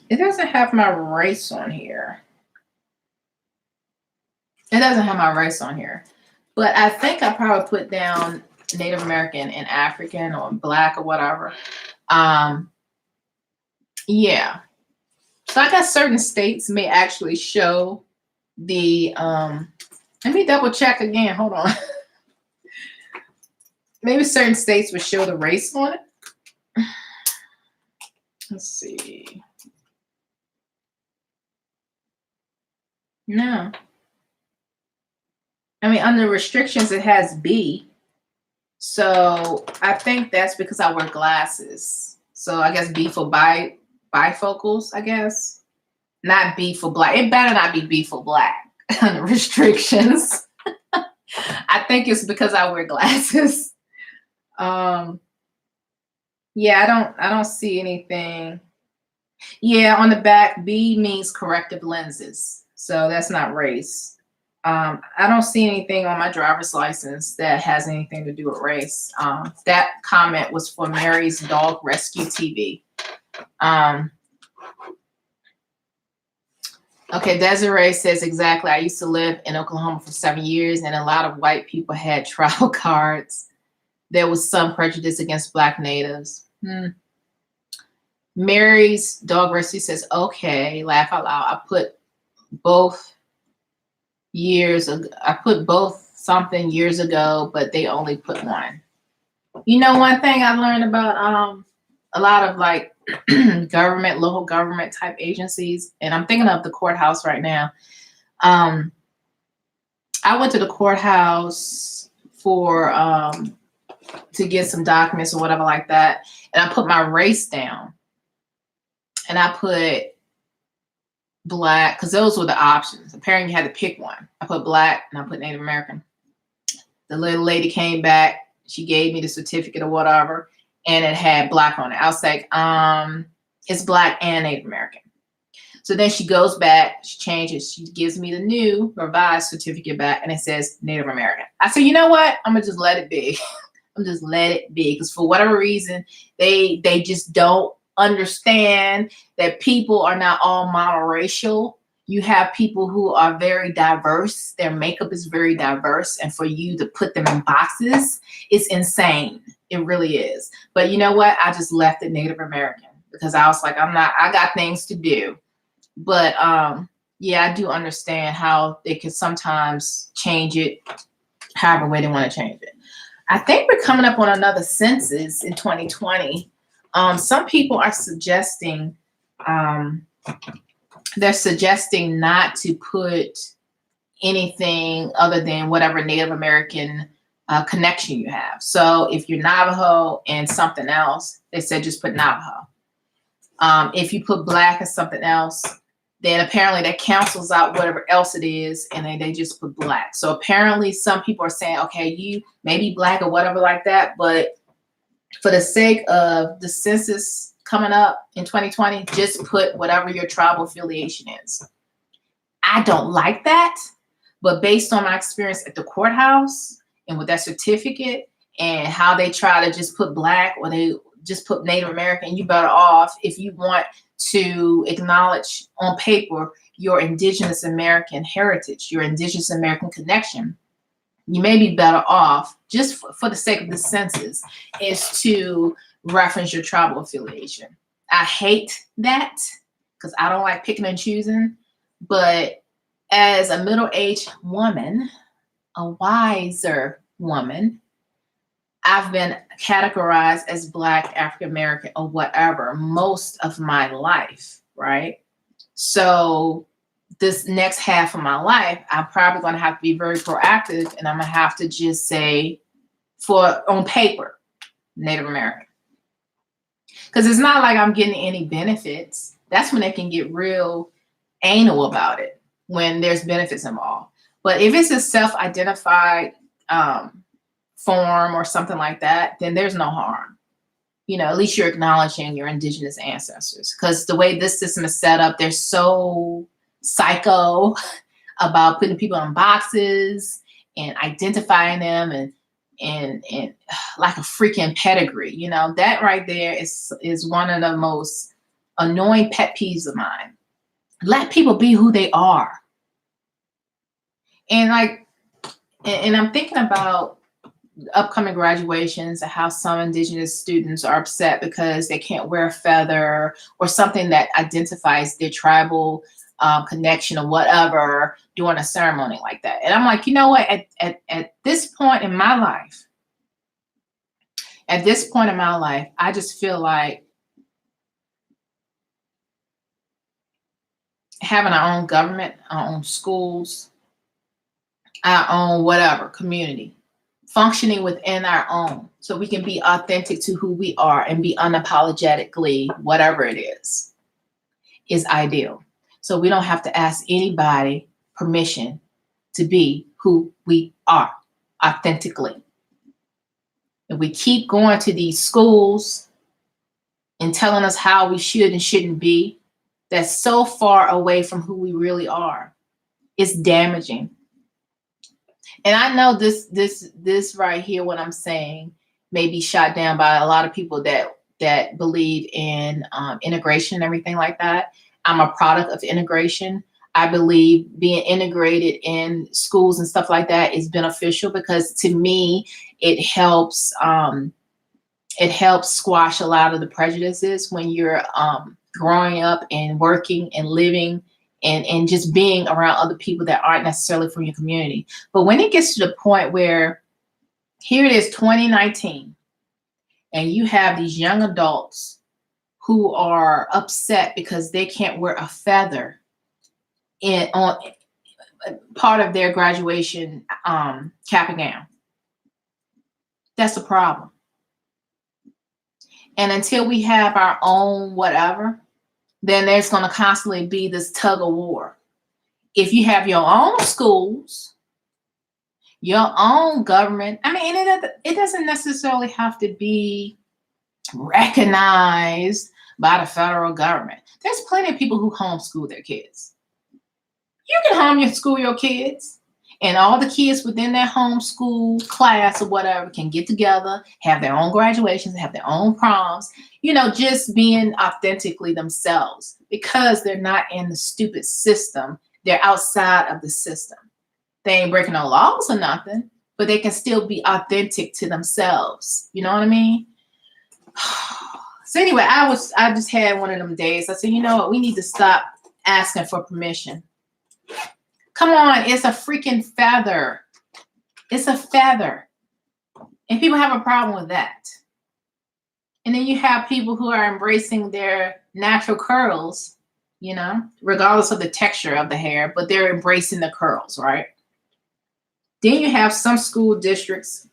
It doesn't have my race on here. But I think I probably put down Native American and African or Black or whatever. Yeah. So I guess certain states may actually show the, let me double check again. Hold on. Maybe certain states would show the race on it. Let's see. No. I mean, under restrictions, it has B. So I think that's because I wear glasses. So I guess B for bifocals, I guess. Not B for black. It better not be B for black under restrictions. I think it's because I wear glasses. Yeah, I don't see anything. Yeah, on the back, B means corrective lenses. So that's not race. I don't see anything on my driver's license that has anything to do with race. That comment was for Mary's Dog Rescue TV. Okay, Desiree says exactly. I used to live in Oklahoma for 7 years, and a lot of white people had travel cards. There was some prejudice against Black natives. Mary's dog rescue says, okay, laugh out loud. Both I put both something years ago, but they only put one. You know, one thing I learned about a lot of like government, local government type agencies, and I'm thinking of the courthouse right now. I went to the courthouse for to get some documents or whatever like that, and I put my race down, and I put Black because those were the options. Apparently, you had to pick one. I put Black and I put Native American. The little lady came back. She gave me the certificate or whatever, and it had Black on it. I was like, it's Black and Native American. So then she goes back, she changes, she gives me the new revised certificate back, and it says Native American. I said, you know what? I'm gonna just let it be. I'm just let it be, because for whatever reason, they just don't understand that people are not all monoracial. You have people who are very diverse. Their makeup is very diverse, and for you to put them in boxes, it's insane. It really is. But you know what? I just left it Native American because I was like, I got things to do. But yeah, I do understand how they can sometimes change it however way they want to change it. I think we're coming up on another census in 2020. Some people are suggesting they're suggesting not to put anything other than whatever Native American connection you have. So if you're Navajo and something else, they said just put Navajo. If you put Black or something else, then apparently that cancels out whatever else it is, and then they just put Black. So apparently some people are saying, okay, you may be Black or whatever like that, but for the sake of the census coming up in 2020, just put whatever your tribal affiliation is. I don't like that, but based on my experience at the courthouse and with that certificate and how they try to just put Black or they just put Native American, you better off if you want to acknowledge on paper your Indigenous American heritage, your Indigenous American connection. You may be better off, just for the sake of the census, is to reference your tribal affiliation. I hate that because I don't like picking and choosing, but as a middle-aged woman, a wiser woman, I've been categorized as Black, African American, or whatever most of my life, right? So this next half of my life, I'm probably going to have to be very proactive, and I'm going to have to just say, on paper, Native American. Because it's not like I'm getting any benefits. That's when they can get real anal about it, when there's benefits involved. But if it's a self-identified form or something like that, then there's no harm. You know, at least you're acknowledging your Indigenous ancestors. Because the way this system is set up, they're so psycho about putting people in boxes and identifying them and like a freaking pedigree. You know, that right there is one of the most annoying pet peeves of mine. Let people be who they are. And I'm thinking about upcoming graduations and how some Indigenous students are upset because they can't wear a feather or something that identifies their tribal connection or whatever during a ceremony like that. And I'm like, you know what? At this point in my life, I just feel like having our own government, our own schools, our own whatever community, functioning within our own, so we can be authentic to who we are and be unapologetically whatever it is ideal. So we don't have to ask anybody permission to be who we are authentically. If we keep going to these schools and telling us how we should and shouldn't be, that's so far away from who we really are. It's damaging. And I know this right here, what I'm saying, may be shot down by a lot of people that believe in integration and everything like that. I'm a product of integration. I believe being integrated in schools and stuff like that is beneficial, because to me, it helps squash a lot of the prejudices when you're growing up and working and living and just being around other people that aren't necessarily from your community. But when it gets to the point where here it is 2019, and you have these young adults who are upset because they can't wear a feather in on part of their graduation cap and gown. That's a problem. And until we have our own whatever, then there's going to constantly be this tug of war. If you have your own schools, your own government, I mean, it doesn't necessarily have to be recognized by the federal government. There's plenty of people who homeschool their kids. You can homeschool your kids, and all the kids within their homeschool class or whatever can get together, have their own graduations, have their own proms, just being authentically themselves, because they're not in the stupid system. They're outside of the system. They ain't breaking no laws or nothing, but they can still be authentic to themselves. You know what I mean? So anyway, I just had one of them days. I said, you know what? We need to stop asking for permission. Come on, it's a freaking feather. It's a feather. And people have a problem with that. And then you have people who are embracing their natural curls, regardless of the texture of the hair, but they're embracing the curls, right? Then you have some school districts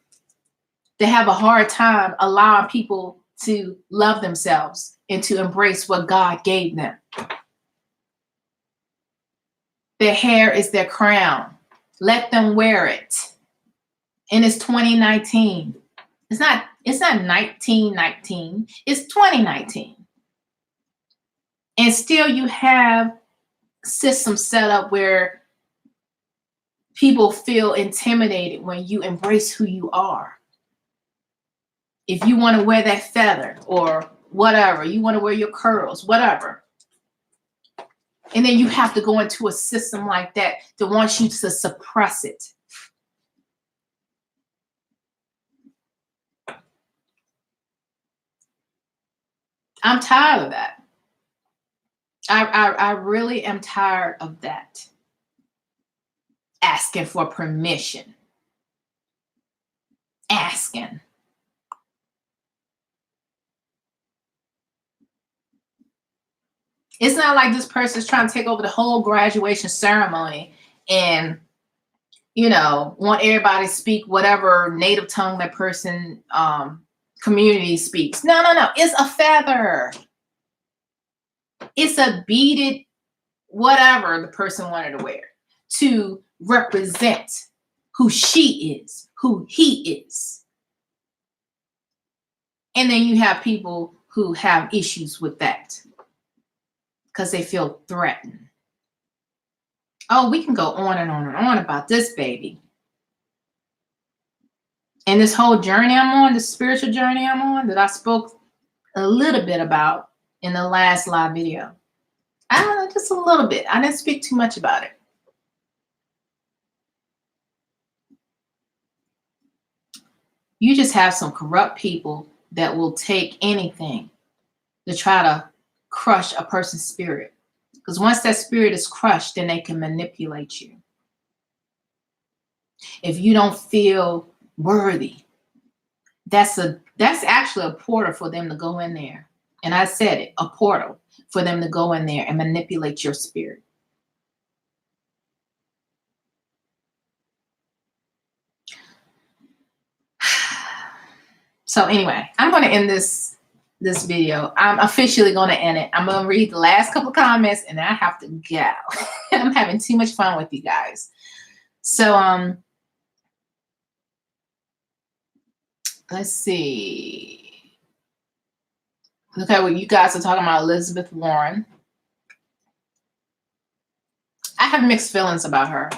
that have a hard time allowing people to love themselves and to embrace what God gave them. Their hair is their crown. Let them wear it. And it's 2019. It's not 1919. It's 2019. And still you have systems set up where people feel intimidated when you embrace who you are. If you want to wear that feather or whatever, you want to wear your curls, whatever. And then you have to go into a system like that wants you to suppress it. I'm tired of that. I really am tired of that. Asking for permission. Asking. It's not like this person's trying to take over the whole graduation ceremony and, want everybody to speak whatever native tongue that person community speaks. No. It's a feather. It's a beaded whatever the person wanted to wear to represent who she is, who he is. And then you have people who have issues with that because they feel threatened. Oh, we can go on and on and on about this, baby. And this whole journey I'm on, the spiritual journey I'm on, that I spoke a little bit about in the last live video. I don't know, just a little bit. I didn't speak too much about it. You just have some corrupt people that will take anything to try to crush a person's spirit. Because once that spirit is crushed, then they can manipulate you. If you don't feel worthy, that's actually a portal for them to go in there. And I said it, a portal for them to go in there and manipulate your spirit. So anyway, I'm going to end this video. I'm officially going to end it. I'm going to read the last couple of comments and then I have to go. I'm having too much fun with you guys. So let's see. Okay, well, you guys are talking about Elizabeth Warren. I have mixed feelings about her.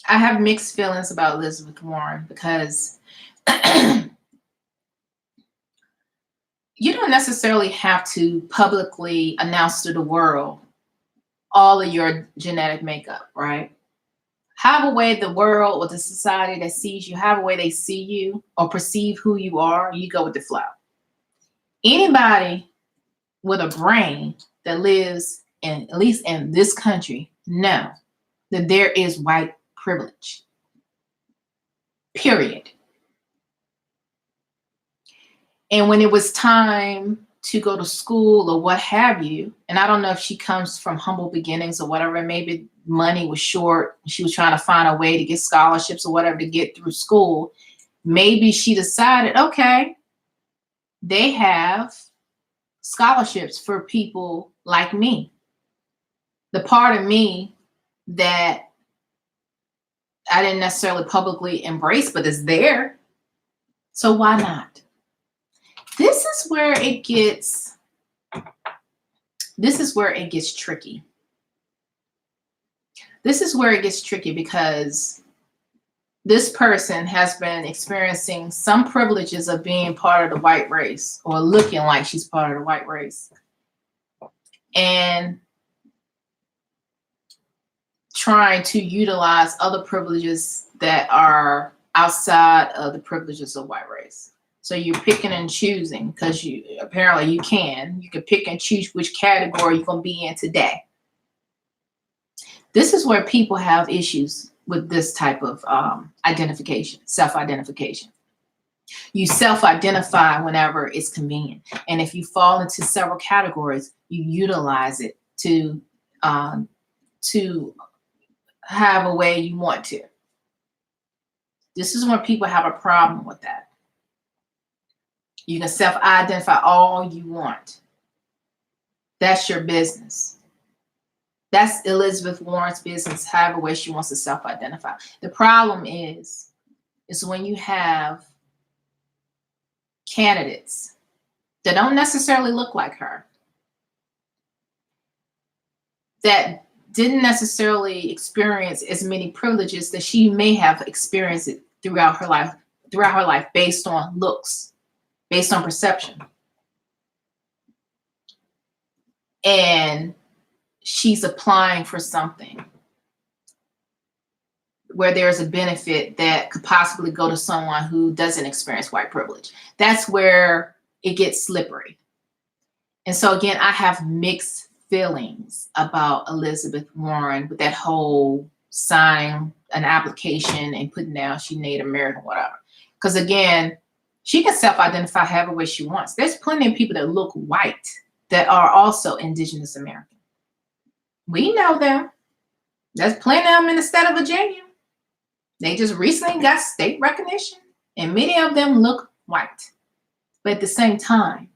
I have mixed feelings about Elizabeth Warren because you don't necessarily have to publicly announce to the world all of your genetic makeup, right? However way the world or the society that sees you, however way they see you or perceive who you are, you go with the flow. Anybody with a brain that lives in, at least in this country, know that there is white privilege. Period. And when it was time to go to school or what have you, and I don't know if she comes from humble beginnings or whatever, maybe money was short, she was trying to find a way to get scholarships or whatever to get through school. Maybe she decided, okay, they have scholarships for people like me. The part of me that I didn't necessarily publicly embrace, but is there. So why not? This is where it gets tricky. This is where it gets tricky because this person has been experiencing some privileges of being part of the white race or looking like she's part of the white race. And trying to utilize other privileges that are outside of the privileges of white race. So you're picking and choosing because you can pick and choose which category you're going to be in today. This is where people have issues with this type of identification, self-identification. You self-identify whenever it's convenient. And if you fall into several categories, you utilize it to have a way you want to. This is when people have a problem with that. You can self-identify all you want. That's your business. That's Elizabeth Warren's business, however way she wants to self-identify. The problem is when you have candidates that don't necessarily look like her, that didn't necessarily experience as many privileges that she may have experienced it throughout her life based on looks, based on perception. And she's applying for something where there's a benefit that could possibly go to someone who doesn't experience white privilege. That's where it gets slippery. And so again, I have mixed feelings about Elizabeth Warren with that whole signing an application and putting down she Native American, whatever. Because again, she can self-identify however way she wants. There's plenty of people that look white that are also Indigenous American. We know them. There's plenty of them in the state of Virginia. They just recently got state recognition, and many of them look white. But at the same time,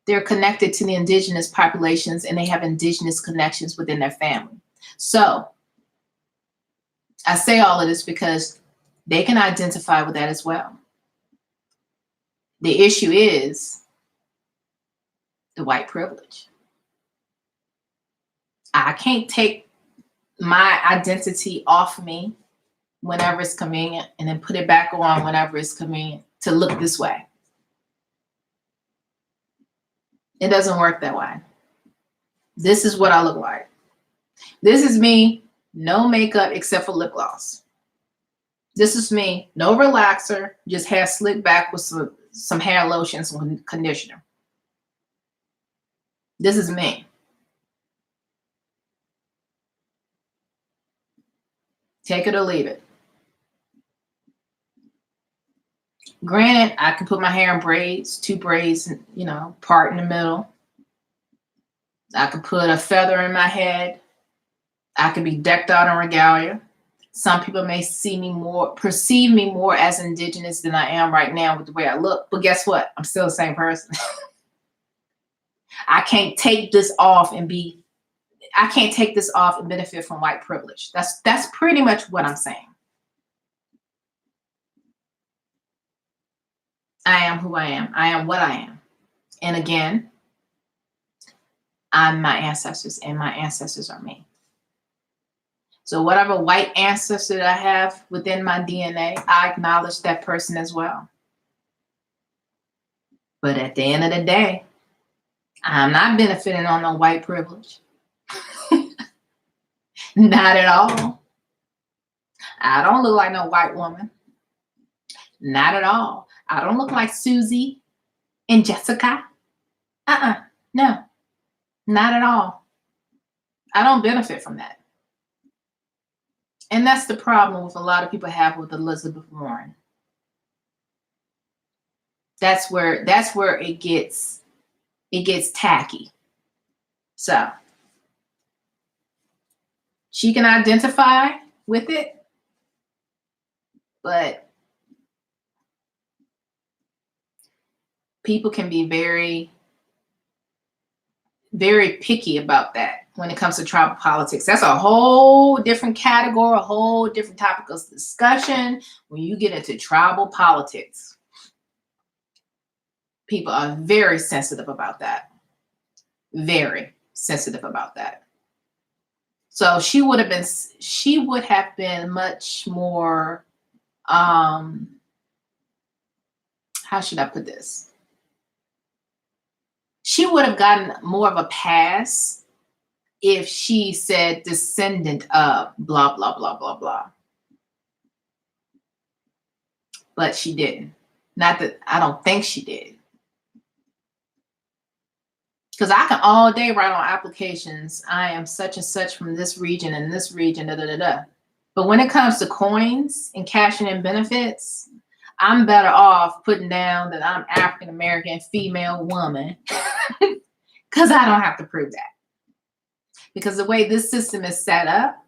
they're connected to the indigenous populations and they have indigenous connections within their family. So I say all of this because they can identify with that as well. The issue is the white privilege. I can't take my identity off me whenever it's convenient and then put it back on whenever it's convenient to look this way. It doesn't work that way. This is what I look like. This is me, no makeup except for lip gloss. This is me, no relaxer, just hair slicked back with some hair lotion, some conditioner. This is me. Take it or leave it. Granted, I can put my hair in braids, 2 braids, part in the middle. I could put a feather in my head. I could be decked out in regalia. Some people may perceive me more as indigenous than I am right now with the way I look. But guess what? I'm still the same person. I can't take this off and benefit from white privilege. That's pretty much what I'm saying. I am who I am. I am what I am. And again, I'm my ancestors and my ancestors are me. So whatever white ancestor that I have within my DNA, I acknowledge that person as well. But at the end of the day, I'm not benefiting on no white privilege. Not at all. I don't look like no white woman. Not at all. I don't look like Susie and Jessica. No, not at all. I don't benefit from that. And that's the problem with a lot of people have with Elizabeth Warren. That's where it gets tacky. So she can identify with it, but people can be very, very picky about that when it comes to tribal politics. That's a whole different category, a whole different topic of discussion. When you get into tribal politics, people are very sensitive about that. Very sensitive about that. So she would have been much more, how should I put this? She would have gotten more of a pass if she said descendant of blah, blah, blah, blah, blah. But she didn't. Not that I don't think she did. Because I can all day write on applications, I am such and such from this region and this region, da, da, da, da. But when it comes to coins and cashing in benefits, I'm better off putting down that I'm African American female woman because I don't have to prove that. Because the way this system is set up,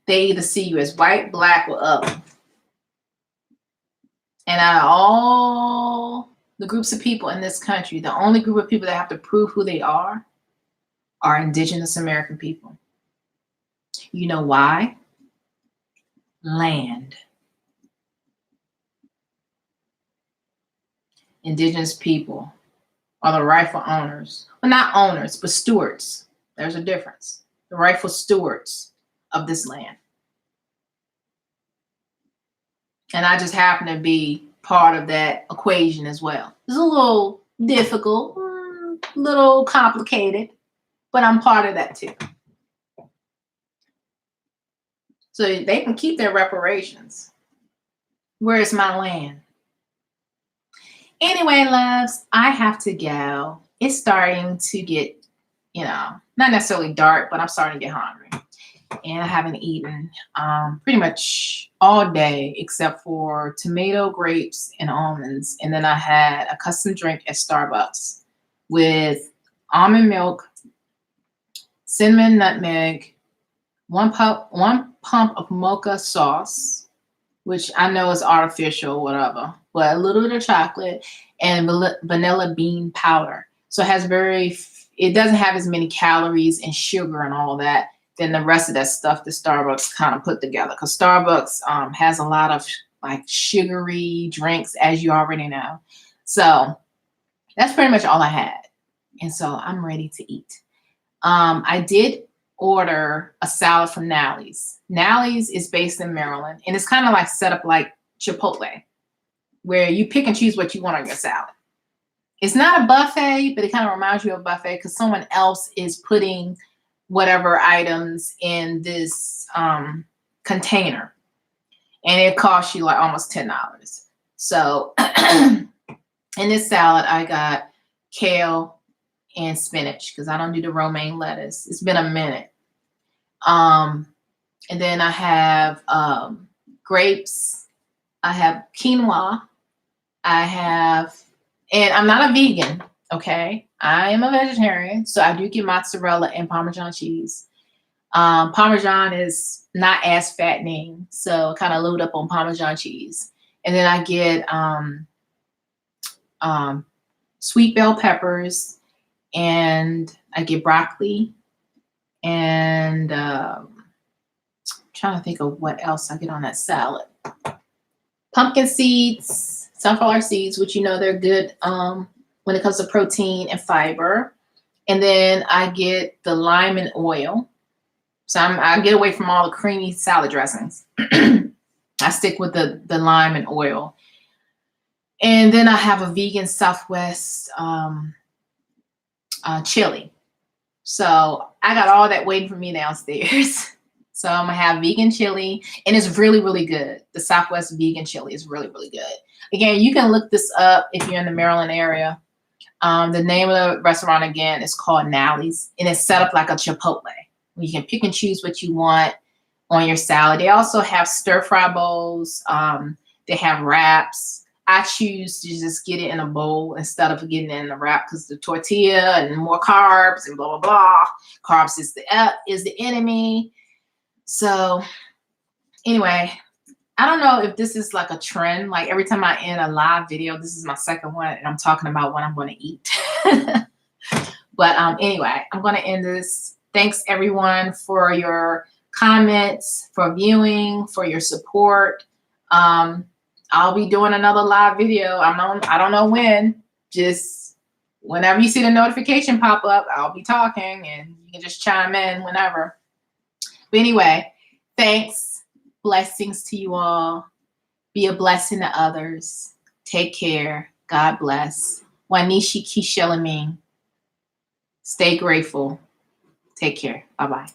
they either see you as white, black, or other. And out of all the groups of people in this country, the only group of people that have to prove who they are indigenous American people. You know why? Land. Indigenous people are the rightful owners. Well, not owners, but stewards. There's a difference. The rightful stewards of this land. And I just happen to be part of that equation as well. It's a little difficult, a little complicated, but I'm part of that too. So they can keep their reparations. Where is my land? Anyway, loves, I have to go. It's starting to get, not necessarily dark, but I'm starting to get hungry. And I haven't eaten pretty much all day except for tomato, grapes, and almonds. And then I had a custom drink at Starbucks with almond milk, cinnamon, nutmeg, one pump of mocha sauce, which I know is artificial, whatever, but a little bit of chocolate and vanilla bean powder. So it doesn't have as many calories and sugar and all that than the rest of that stuff that Starbucks kind of put together. Because Starbucks has a lot of like sugary drinks, as you already know. So that's pretty much all I had. And so I'm ready to eat. I did order a salad from Nally's. Nally's is based in Maryland, and it's kind of like set up like Chipotle, where you pick and choose what you want on your salad. It's not a buffet, but it kind of reminds you of a buffet because someone else is putting whatever items in this container, and it costs you like almost $10. So in this salad, I got kale and spinach because I don't do the romaine lettuce. It's been a minute. And then I have grapes. I have quinoa. And I'm not a vegan, okay? I am a vegetarian, so I do get mozzarella and Parmesan cheese. Parmesan is not as fattening, so kind of load up on Parmesan cheese. And then I get sweet bell peppers, and I get broccoli, and trying to think of what else I get on that salad. Pumpkin seeds, sunflower seeds, which they're good when it comes to protein and fiber. And then I get the lime and oil. So I get away from all the creamy salad dressings. I stick with the lime and oil. And then I have a vegan Southwest chili. So I got all that waiting for me downstairs. So I'm gonna have vegan chili, and it's really, really good. The Southwest vegan chili is really, really good. Again, you can look this up if you're in the Maryland area. The name of the restaurant again is called Nally's, and it's set up like a Chipotle. You can pick and choose what you want on your salad. They also have stir fry bowls. They have wraps. I choose to just get it in a bowl instead of getting it in a wrap because the tortilla and more carbs and blah blah blah. Carbs is the enemy. So anyway, I don't know if this is like a trend. Like every time I end a live video, this is my second one, and I'm talking about what I'm going to eat. But anyway, I'm going to end this. Thanks everyone for your comments, for viewing, for your support. I'll be doing another live video. I don't know when. Just whenever you see the notification pop up, I'll be talking, and you can just chime in whenever. But anyway, thanks. Blessings to you all. Be a blessing to others. Take care. God bless. Wanishi Kishelamine. Stay grateful. Take care. Bye-bye.